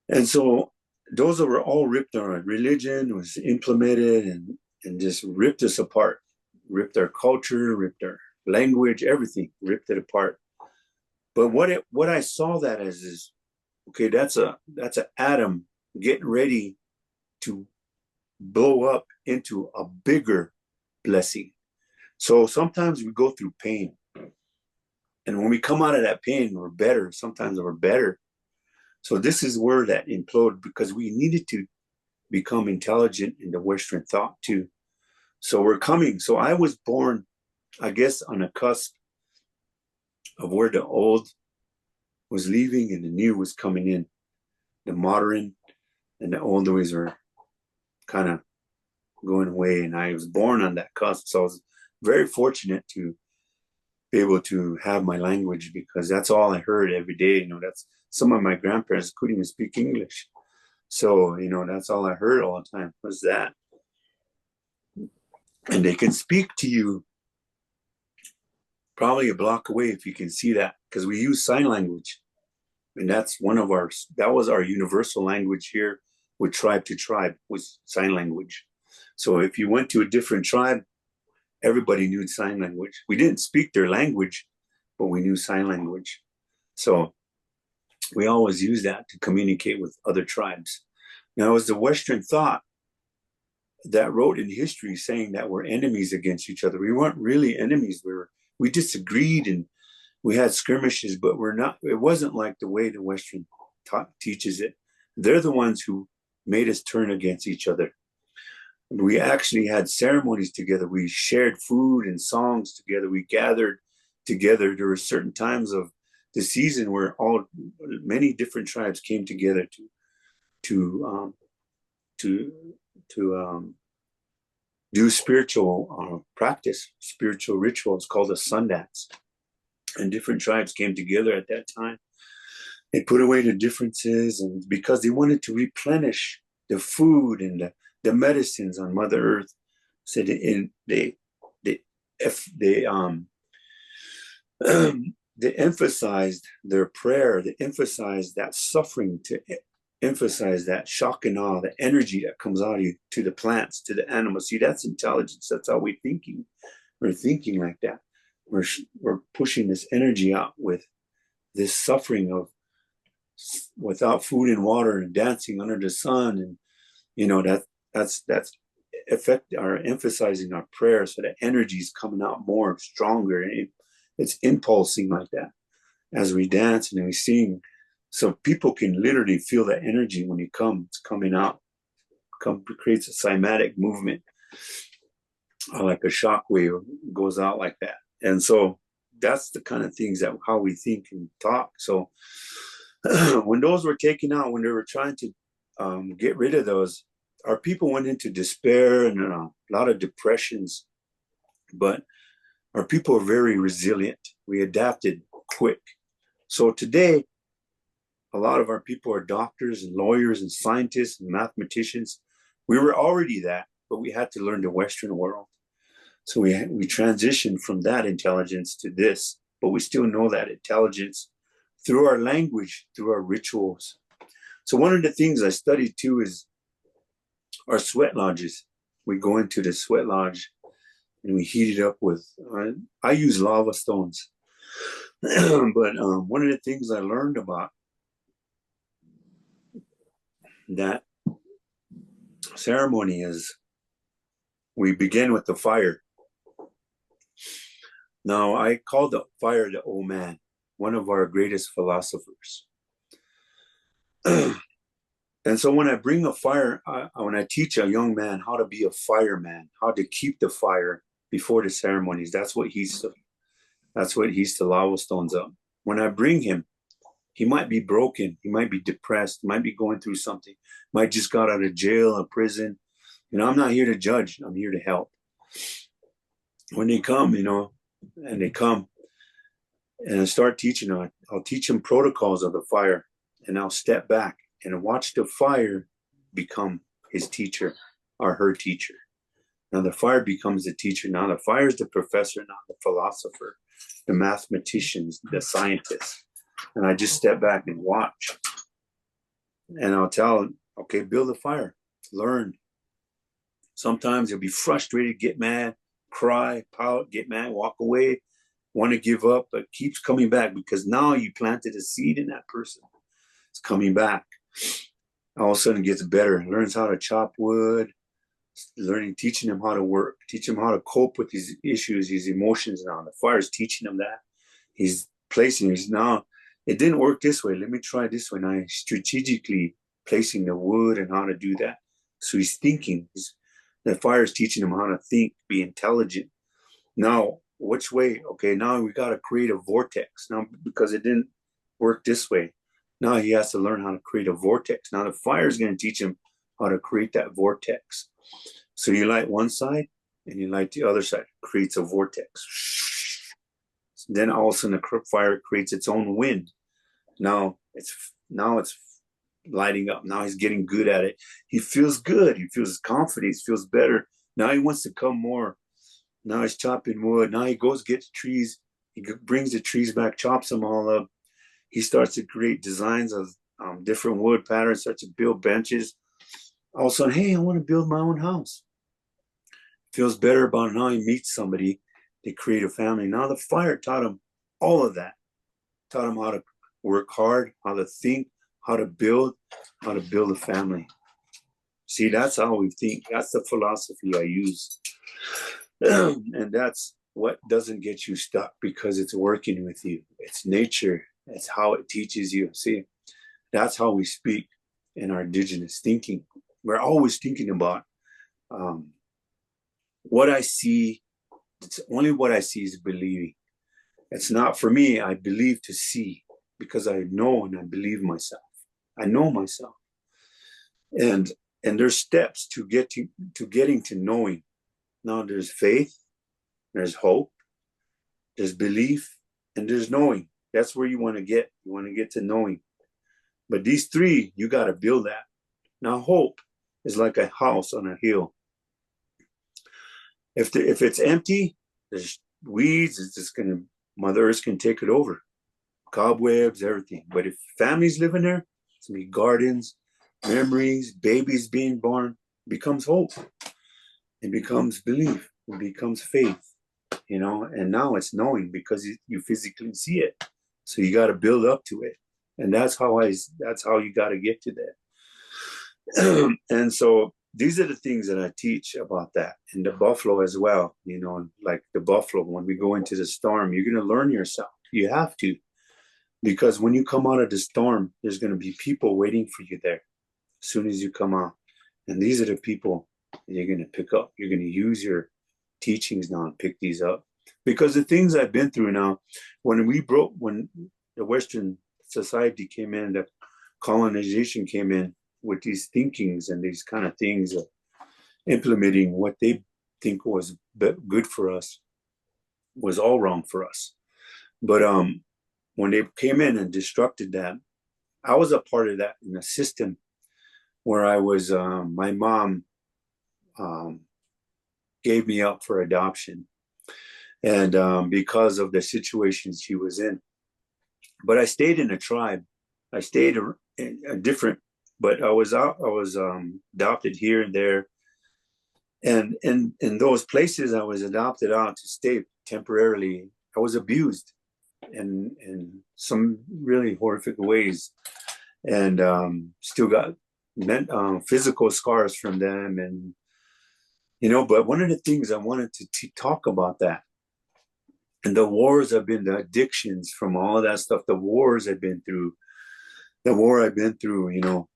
And so those that were all ripped, our religion was implemented and just ripped us apart, ripped our culture, ripped our language, everything, ripped it apart. But what I saw that as is, okay, that's an atom getting ready to blow up into a bigger blessing. So sometimes we go through pain. And when we come out of that pain, we're better. Sometimes we're better. So this is where that imploded, because we needed to become intelligent in the Western thought too. So we're coming. So I was born, I guess, on a cusp of where the old was leaving and the new was coming in. The modern and the old ways were kind of going away. And I was born on that cusp. So I was very fortunate to be able to have my language, because that's all I heard every day. That's some of my grandparents couldn't even speak English. So, that's all I heard all the time was that. And they can speak to you probably a block away if you can see that, because we use sign language. And that was our universal language here with tribe to tribe, was sign language. So if you went to a different tribe, everybody knew sign language. We didn't speak their language, but we knew sign language. So we always use that to communicate with other tribes. Now, it was the Western thought that wrote in history saying that we're enemies against each other. We weren't really enemies. We disagreed and we had skirmishes, but it wasn't like the way the Western teaches it. They're the ones who made us turn against each other. We actually had ceremonies together. We shared food and songs together. We gathered together. There were certain times of the season where many different tribes came together to do spiritual practice, spiritual rituals called a sun dance. And different tribes came together at that time. They put away their differences, and because they wanted to replenish the food and the medicines on Mother Earth. So they emphasized their prayer. They emphasized that suffering, to emphasize that shock and awe, the energy that comes out of you to the plants, to the animals. See, that's intelligence. That's how we're thinking. We're thinking like that. We're pushing this energy out with this suffering of without food and water and dancing under the sun, and that's are emphasizing our prayer so that energy is coming out more stronger, and it's impulsing like that as we dance and we sing. So people can literally feel that energy when you come. It's coming out. Creates a cymatic movement, like a shock wave goes out like that. And so that's the kind of things that how we think and talk. So when those were taken out, when they were trying to get rid of those, our people went into despair and a lot of depressions. But our people are very resilient. We adapted quick. So today, a lot of our people are doctors and lawyers and scientists and mathematicians. We were already that, but we had to learn the Western world. So we transitioned from that intelligence to this, but we still know that intelligence through our language, through our rituals. So one of the things I studied too is our sweat lodges. We go into the sweat lodge and we heat it up with, I use lava stones. But one of the things I learned about that ceremony is we begin with the fire. Now, I call the fire the old man, one of our greatest philosophers. And so when I bring a fire, when I teach a young man how to be a fireman, how to keep the fire before the ceremonies, that's what he's to lava stones up. When I bring him, he might be broken, he might be depressed, might be going through something, might just got out of jail or prison. I'm not here to judge, I'm here to help. When they come, and they come and I start teaching them, I'll teach them protocols of the fire, and I'll step back and watch the fire become his teacher or her teacher. Now the fire becomes the teacher. Now the fire is the professor, not the philosopher, the mathematicians, the scientists. And I just step back and watch. And I'll tell them, okay, build a fire, learn. Sometimes you'll be frustrated, get mad, cry, pout, get mad, walk away, want to give up, but keeps coming back because now you planted a seed in that person. It's coming back. All of a sudden it gets better, learns how to chop wood, teaching him how to work, teach him how to cope with his issues, his emotions. Now the fire is teaching him that. He's now, it didn't work this way, let me try this way. Now he's strategically placing the wood and how to do that. So he's thinking. The fire is teaching him how to think, be intelligent. Now, which way? Okay, now we got to create a vortex. Now, because it didn't work this way, now he has to learn how to create a vortex. Now the fire is going to teach him how to create that vortex. So you light one side and you light the other side, creates a vortex. Then all of a sudden the fire creates its own wind. Now it's lighting up. Now he's getting good at it. He feels good. He feels confident. He feels better. Now he wants to come more. Now he's chopping wood. Now he goes get the trees. He brings the trees back, chops them all up. He starts to create designs of different wood patterns, starts to build benches. All of a sudden, hey, I want to build my own house. Feels better about how he meets somebody. They create a family. Now the fire taught him all of that. Taught him how to work hard, how to think, how to build a family. See, that's how we think. That's the philosophy I use. And that's what doesn't get you stuck because it's working with you. It's nature. It's how it teaches you. See, that's how we speak in our indigenous thinking. We're always thinking about what I see. It's only what I see is believing. It's not for me. I believe to see because I know and I believe myself. I know myself. And there's steps to getting to knowing. Now there's faith, there's hope, there's belief, and there's knowing. That's where you want to get. You want to get to knowing. But these three, you got to build that. Now hope is like a house on a hill. If it's empty, there's weeds, it's just Mother Earth can take it over. Cobwebs, everything. But if families live in there, it's going to be gardens, memories, babies being born. It becomes hope. It becomes belief. It becomes faith. And now it's knowing because you physically see it. So you got to build up to it. And that's how you got to get to that. And so these are the things that I teach about that. And the buffalo as well, you know, like the buffalo, when we go into the storm, you're going to learn yourself. You have to, because when you come out of the storm, there's going to be people waiting for you there as soon as you come out. And these are the people that you're going to pick up. You're going to use your teachings now and pick these up. Because the things I've been through now, when the Western society came in, the colonization came in with these thinkings and these kind of things of implementing what they think was good for us, was all wrong for us. But when they came in and destructed that, I was a part of that in a system where I was, my mom gave me up for adoption. And because of the situation she was in. But I stayed in a tribe. I stayed in a different, but I was adopted here and there. And in those places I was adopted out to stay temporarily, I was abused in some really horrific ways. And still got physical scars from them. And, you know, but one of the things I wanted to talk about that, and the wars I've been, the addictions from all of that stuff, the wars I've been through, the war I've been through, you know,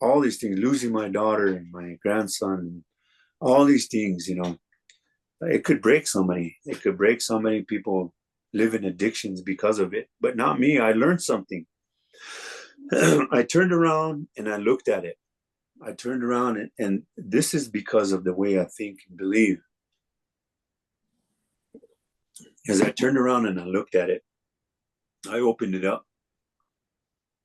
all these things, losing my daughter and my grandson, all these things, you know, it could break somebody. It could break so many people live in addictions because of it, but not me. I learned something. I turned around and I looked at it. I turned around and this is because of the way I think and believe. As I turned around and I looked at it, I opened it up.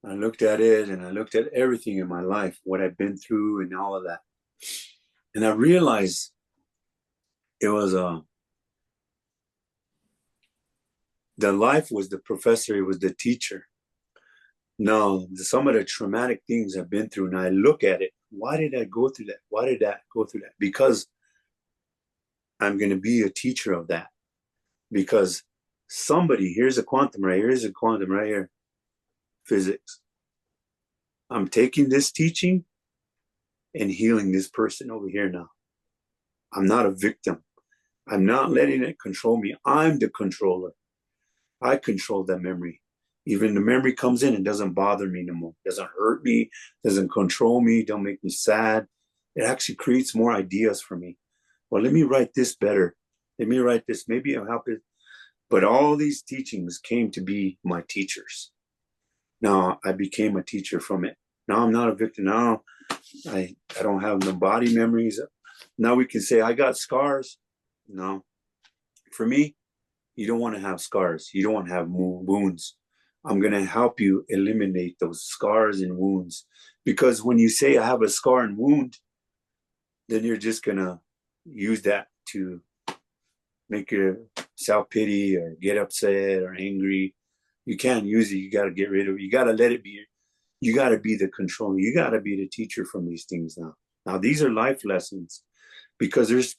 I looked at it and I looked at everything in my life, what I've been through and all of that. And I realized it was the life was the professor, it was the teacher. Now, some of the traumatic things I've been through, and I look at it, why did I go through that? Why did that go through that? Because I'm going to be a teacher of that. Because somebody, here's a quantum right here, here's a quantum right here, physics. I'm taking this teaching and healing this person over here now. I'm not a victim. I'm not letting it control me. I'm the controller. I control that memory. Even the memory comes in, it doesn't bother me no more. It doesn't hurt me, doesn't control me, don't make me sad. It actually creates more ideas for me. Well, let me write this better. Let me write this. Maybe I'll help it. But all these teachings came to be my teachers. Now I became a teacher from it. Now I'm not a victim. Now I don't have no body memories. Now we can say I got scars. No. For me, you don't want to have scars. You don't want to have wounds. I'm going to help you eliminate those scars and wounds. Because when you say I have a scar and wound, then you're just going to use that to make your self-pity or get upset or angry. You can't use it. You got to get rid of it. You got to let it be. You got to be the controller. You got to be the teacher from these things now. Now, these are life lessons because there's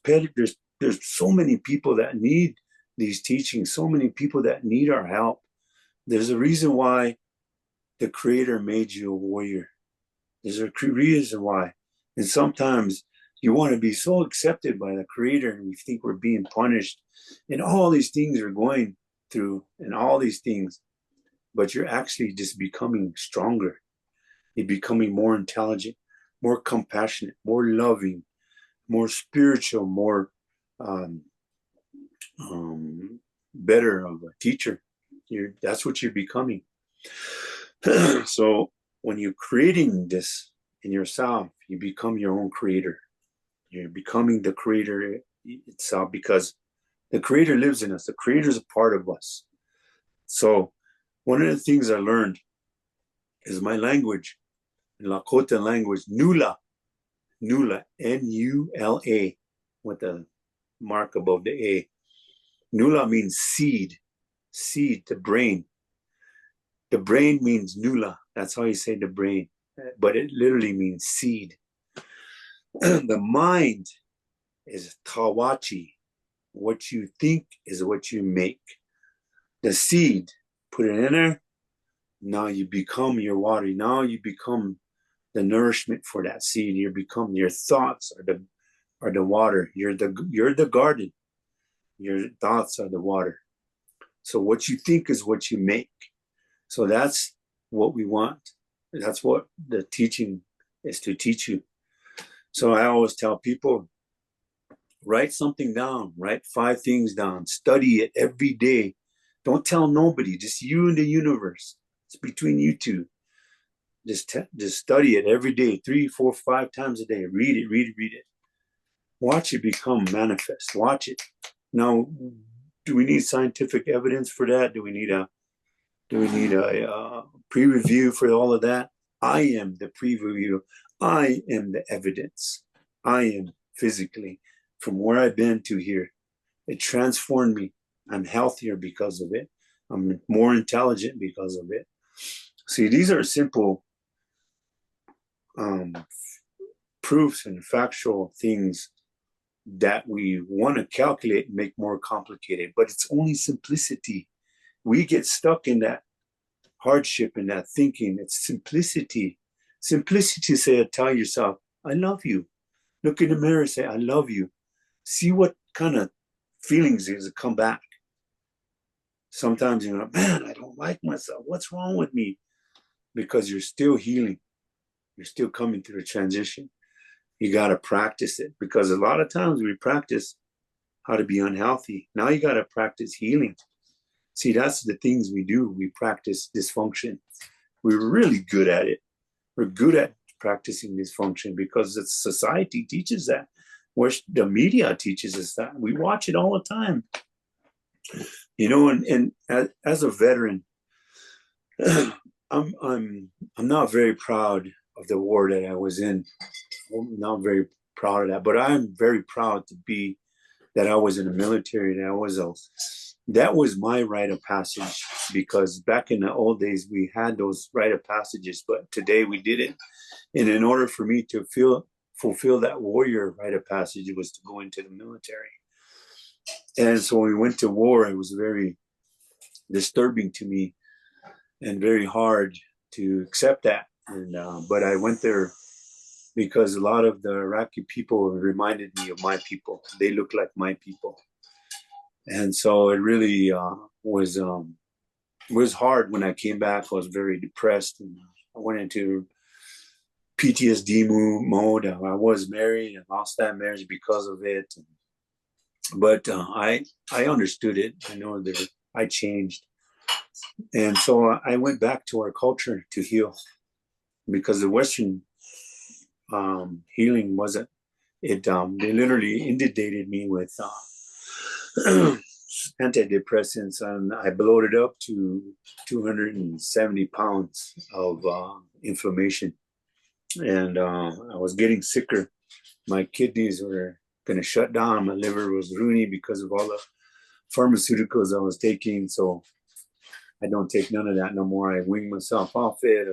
so many people that need these teachings, so many people that need our help. There's a reason why the Creator made you a warrior. There's a reason why. And sometimes you want to be so accepted by the Creator and we think we're being punished and all these things are going through and all these things, but you're actually just becoming stronger. You're becoming more intelligent, more compassionate, more loving, more spiritual, more better of a teacher. That's what you're becoming. So when you're creating this in yourself, you become your own creator. You're becoming the Creator itself because the Creator lives in us. The Creator is a part of us. So one of the things I learned is my language, Lakota language, Nula, N-U-L-A, with the mark above the A. Nula means seed, the brain. The brain means Nula. That's how you say the brain, but it literally means seed. The mind is Tawachi. What you think is what you make. The seed, put it in there. Now you become your water. Now you become nourishment for that seed. You become, your thoughts are the water. You're the garden. Your thoughts are the water. So what you think is what you make. So that's what we want. That's what the teaching is to teach you. So I always tell people, write something down, write 5 things down, study it every day. Don't tell nobody, just you and the universe. It's between you two. Just study it every day, 3, 4, 5 times a day. Read it. Watch it become manifest. Watch it. Now, do we need scientific evidence for that? Do we need a pre-review for all of that? I am the pre-review. I am the evidence. I am physically from where I've been to here. It transformed me. I'm healthier because of it. I'm more intelligent because of it. See, these are simple proofs and factual things that we want to calculate and make more complicated, but it's only simplicity. We get stuck in that hardship and that thinking. It's simplicity. Simplicity, say, tell yourself, I love you. Look in the mirror, say, I love you. See what kind of feelings is that come back. Sometimes you're like, man, I don't like myself. What's wrong with me? Because you're still healing. You're still coming through a transition. You got to practice it, because a lot of times we practice how to be unhealthy. Now you got to practice healing. See, that's the things we do. We practice dysfunction. We're really good at it. We're good at practicing dysfunction because the society teaches that. Where the media teaches us that. We watch it all the time. You know, and as a veteran, I'm not very proud of the war that I was in. I'm not very proud of that, but I'm very proud to be that I was in the military. That was my rite of passage, because back in the old days we had those rite of passages, but today we didn't. And in order for me to fulfill that warrior rite of passage, it was to go into the military. And so when we went to war, it was very disturbing to me and very hard to accept that. And but I went there because a lot of the Iraqi people reminded me of my people. They look like my people. And so it really was hard when I came back. I was very depressed, and I went into PTSD mode. I was married and lost that marriage because of it. But I understood it. I know that I changed. And so I went back to our culture to heal, because the Western healing wasn't it. They literally inundated me with antidepressants, and I bloated up to 270 pounds of inflammation. And I was getting sicker. My kidneys were going to shut down. My liver was ruining because of all the pharmaceuticals I was taking. So I don't take none of that no more. I wing myself off it.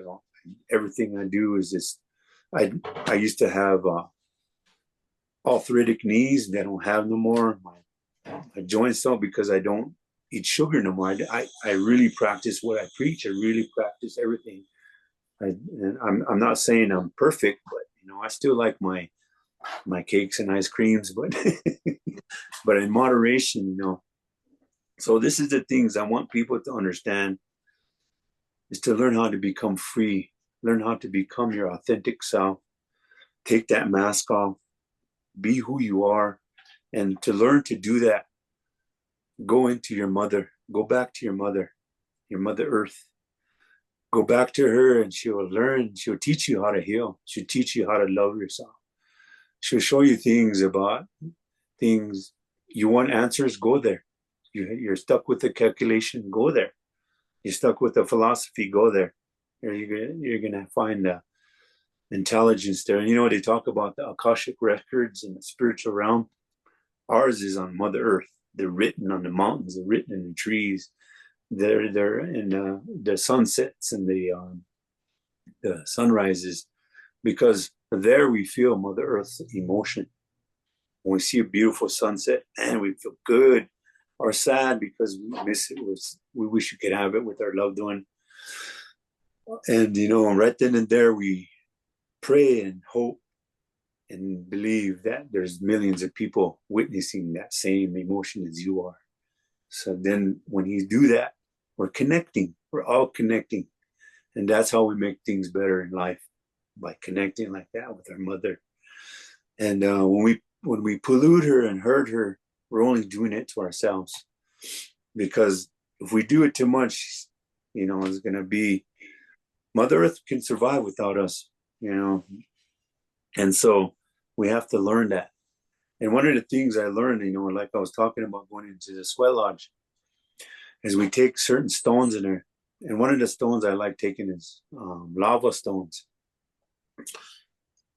Everything I do is just, I used to have arthritic knees that I don't have no more. My joints don't, because I don't eat sugar no more. I really practice what I preach. I really practice everything. And I'm not saying I'm perfect, but I still like my cakes and ice creams, but but in moderation, So this is the things I want people to understand, is to learn how to become free, learn how to become your authentic self, take that mask off, be who you are. And to learn to do that, go into your mother, go back to your mother Earth. Go back to her, and she'll teach you how to heal. She'll teach you how to love yourself. She'll show you things about things. You want answers, go there. You're stuck with the calculation, go there. You're stuck with the philosophy, go there. You're gonna find the intelligence there. And they talk about the Akashic records in the spiritual realm. Ours is on Mother Earth. They're written on the mountains, they're written in the trees. They're in the sunsets and the sunrises, because there we feel Mother Earth's emotion. When we see a beautiful sunset, and we feel good or sad because we miss it. We wish we could have it with our loved one. And right then and there, we pray and hope and believe that there's millions of people witnessing that same emotion as you are. So then when you do that, we're connecting. We're all connecting. And that's how we make things better in life, by connecting like that with our mother. And when we pollute her and hurt her, we're only doing it to ourselves. Because if we do it too much, you know, it's going to be, Mother Earth can survive without us, you know. And so we have to learn that. And one of the things I learned, you know, like I was talking about going into the sweat lodge, is we take certain stones in there. And one of the stones I like taking is lava stones.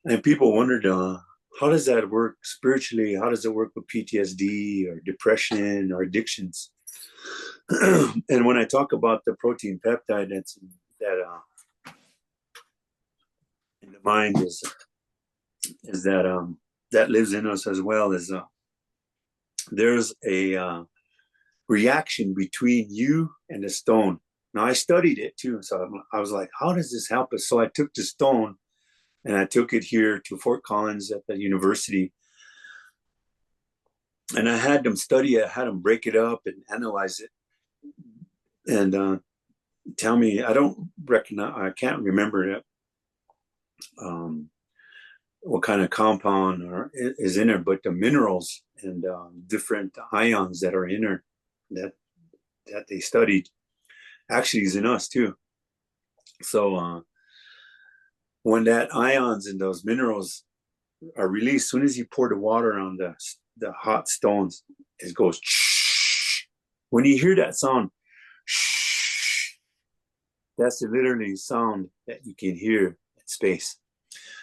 And people wondered, how does that work spiritually? How does it work with PTSD or depression or addictions? And when I talk about the protein peptide that's in the mind is that that lives in us as well, is there's a reaction between you and the stone. Now, I studied it too, so I was like, how does this help us? So I took the stone and I took it here to Fort Collins at the university, and I had them study it, I had them break it up and analyze it, and tell me, I don't recognize, I can't remember it, what kind of compound is in there, but the minerals and different ions that are in there that they studied actually is in us too. So when that ions and those minerals are released, as soon as you pour the water on the hot stones, it goes shh. When you hear that sound, shh, that's the literally sound that you can hear in space.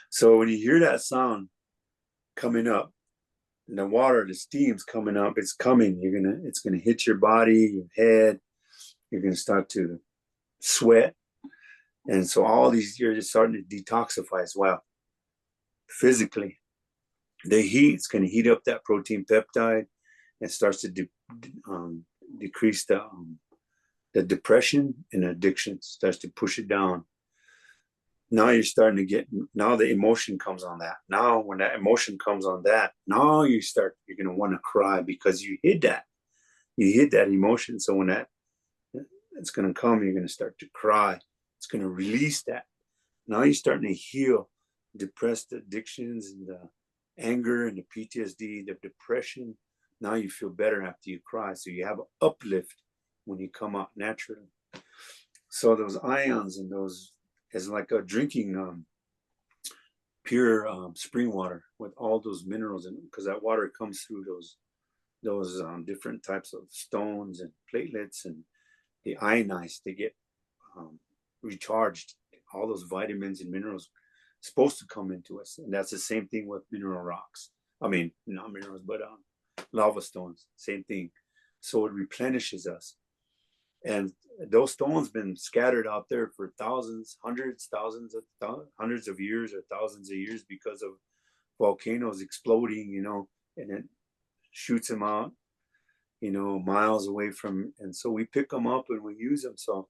So when you hear that sound coming up, and the water, the steam's coming up, it's coming. It's gonna hit your body, your head. You're gonna start to sweat, and so all these, you're just starting to detoxify as well. Physically, the heat's gonna heat up that protein peptide, and starts to decrease the depression and addiction. Starts to push it down. Now you're starting to get, now the emotion comes on that. Now when that emotion comes on that, now you're going to want to cry because you hid that. You hid that emotion. So when it's going to come, you're going to start to cry. It's going to release that. Now you're starting to heal depressed addictions and the anger and the PTSD, the depression. Now you feel better after you cry. So you have an uplift when you come out naturally. So those ions and those, is like a drinking pure spring water with all those minerals in it, because that water comes through those different types of stones and platelets, and they ionize, they get recharged. All those vitamins and minerals supposed to come into us, and that's the same thing with mineral rocks. I mean, not minerals, but lava stones, same thing. So it replenishes us. And those stones been scattered out there for thousands, hundreds of years or thousands of years because of volcanoes exploding, you know, and it shoots them out, you know, miles away from, and so we pick them up and we use them. So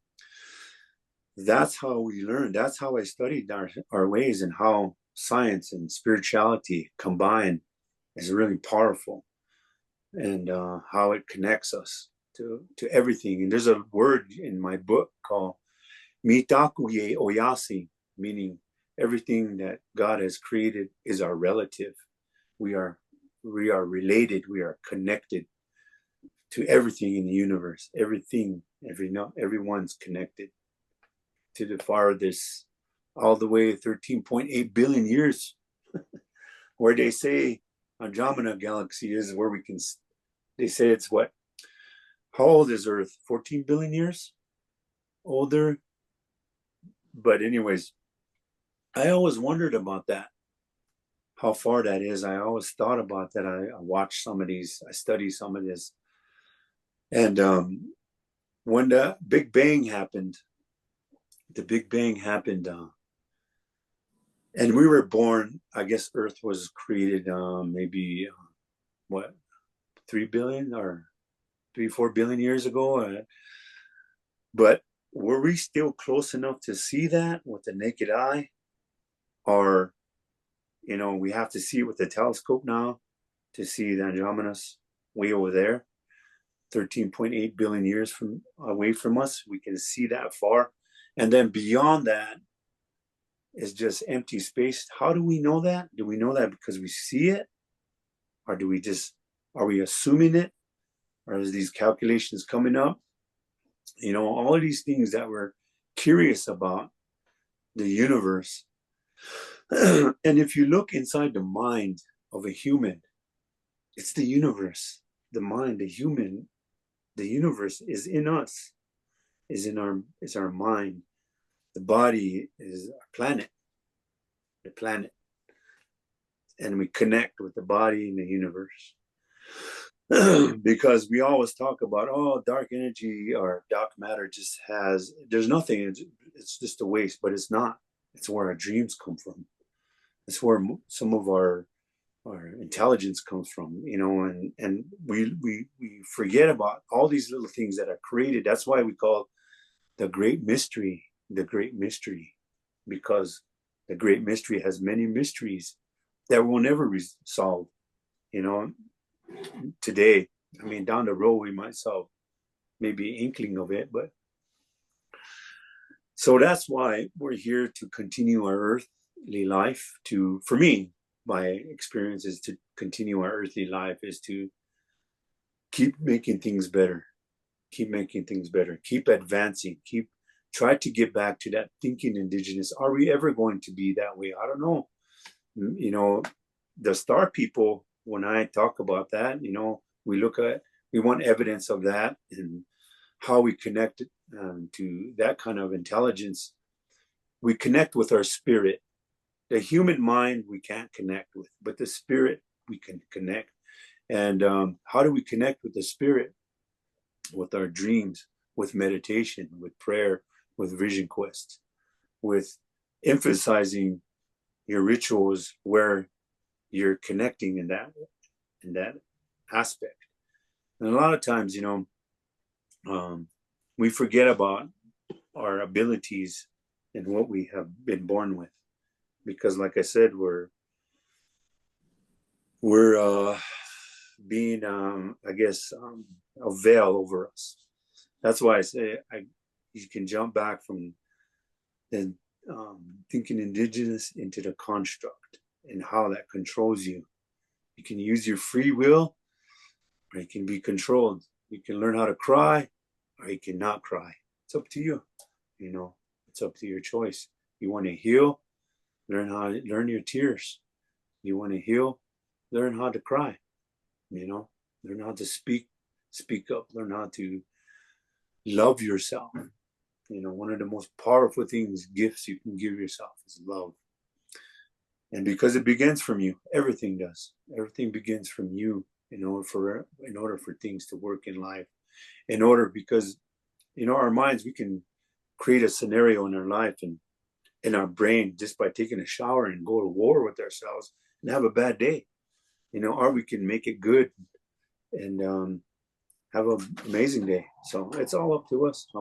that's how we learn. That's how I studied our ways, and how science and spirituality combine is really powerful, and how it connects us to everything. And there's a word in my book called mitakuye oyasi, meaning everything that God has created is our relative. We are related. We are connected to everything in the universe. Everything, everyone's connected to the farthest, all the way 13.8 billion years, where they say Andromeda galaxy is where we can. They say it's what? How old is Earth? 14 billion years older. But anyways, I always wondered about that, how far that is. I always thought about that. I watched some of these, I study some of this. And when the Big Bang happened, and we were born, I guess Earth was created maybe, 3 billion or 3-4 billion years ago. But were we still close enough to see that with the naked eye? Or, we have to see it with the telescope now to see the Andromedus way over there, 13.8 billion years away from us. We can see that far. And then beyond that is just empty space. How do we know that? Do we know that because we see it? Or are we assuming it? Or is these calculations coming up? All of these things that we're curious about the universe. And if you look inside the mind of a human, it's the universe, the mind, the human, the universe is in us, is our mind. The body is our planet, the planet. And we connect with the body and the universe. Because we always talk about, dark energy or dark matter there's nothing, it's just a waste, but it's not. It's where our dreams come from. It's where some of our intelligence comes from, and we forget about all these little things that are created. That's why we call the great mystery, because the great mystery has many mysteries that will never solve, today. I mean, down the road, we might solve maybe an inkling of it, but so that's why we're here to continue our earthly life. For me, my experience is to continue our earthly life is to keep making things better, keep advancing, try to get back to that thinking indigenous. Are we ever going to be that way? I don't know. The star people, when I talk about that, we want evidence of that and how we connect to that kind of intelligence. We connect with our spirit. The human mind we can't connect with, but the spirit we can connect. And how do we connect with the spirit? With our dreams, with meditation, with prayer, with vision quests, with emphasizing your rituals where you're connecting in that aspect. And a lot of times, we forget about our abilities and what we have been born with, because, like I said, we're being, I guess, a veil over us. That's why I say you can jump back from the thinking indigenous into the construct and how that controls you. You can use your free will, or you can be controlled. You can learn how to cry, or you cannot cry. It's up to you. It's up to your choice. You want to heal, learn your tears. You want to heal, learn how to cry. Learn how to speak up, learn how to love yourself. One of the most powerful gifts you can give yourself is love. And because it begins from you, everything does. Everything begins from you in order for things to work in life. Because our minds, we can create a scenario in our life and in our brain just by taking a shower and go to war with ourselves and have a bad day. Or we can make it good and have an amazing day. So it's all up to us.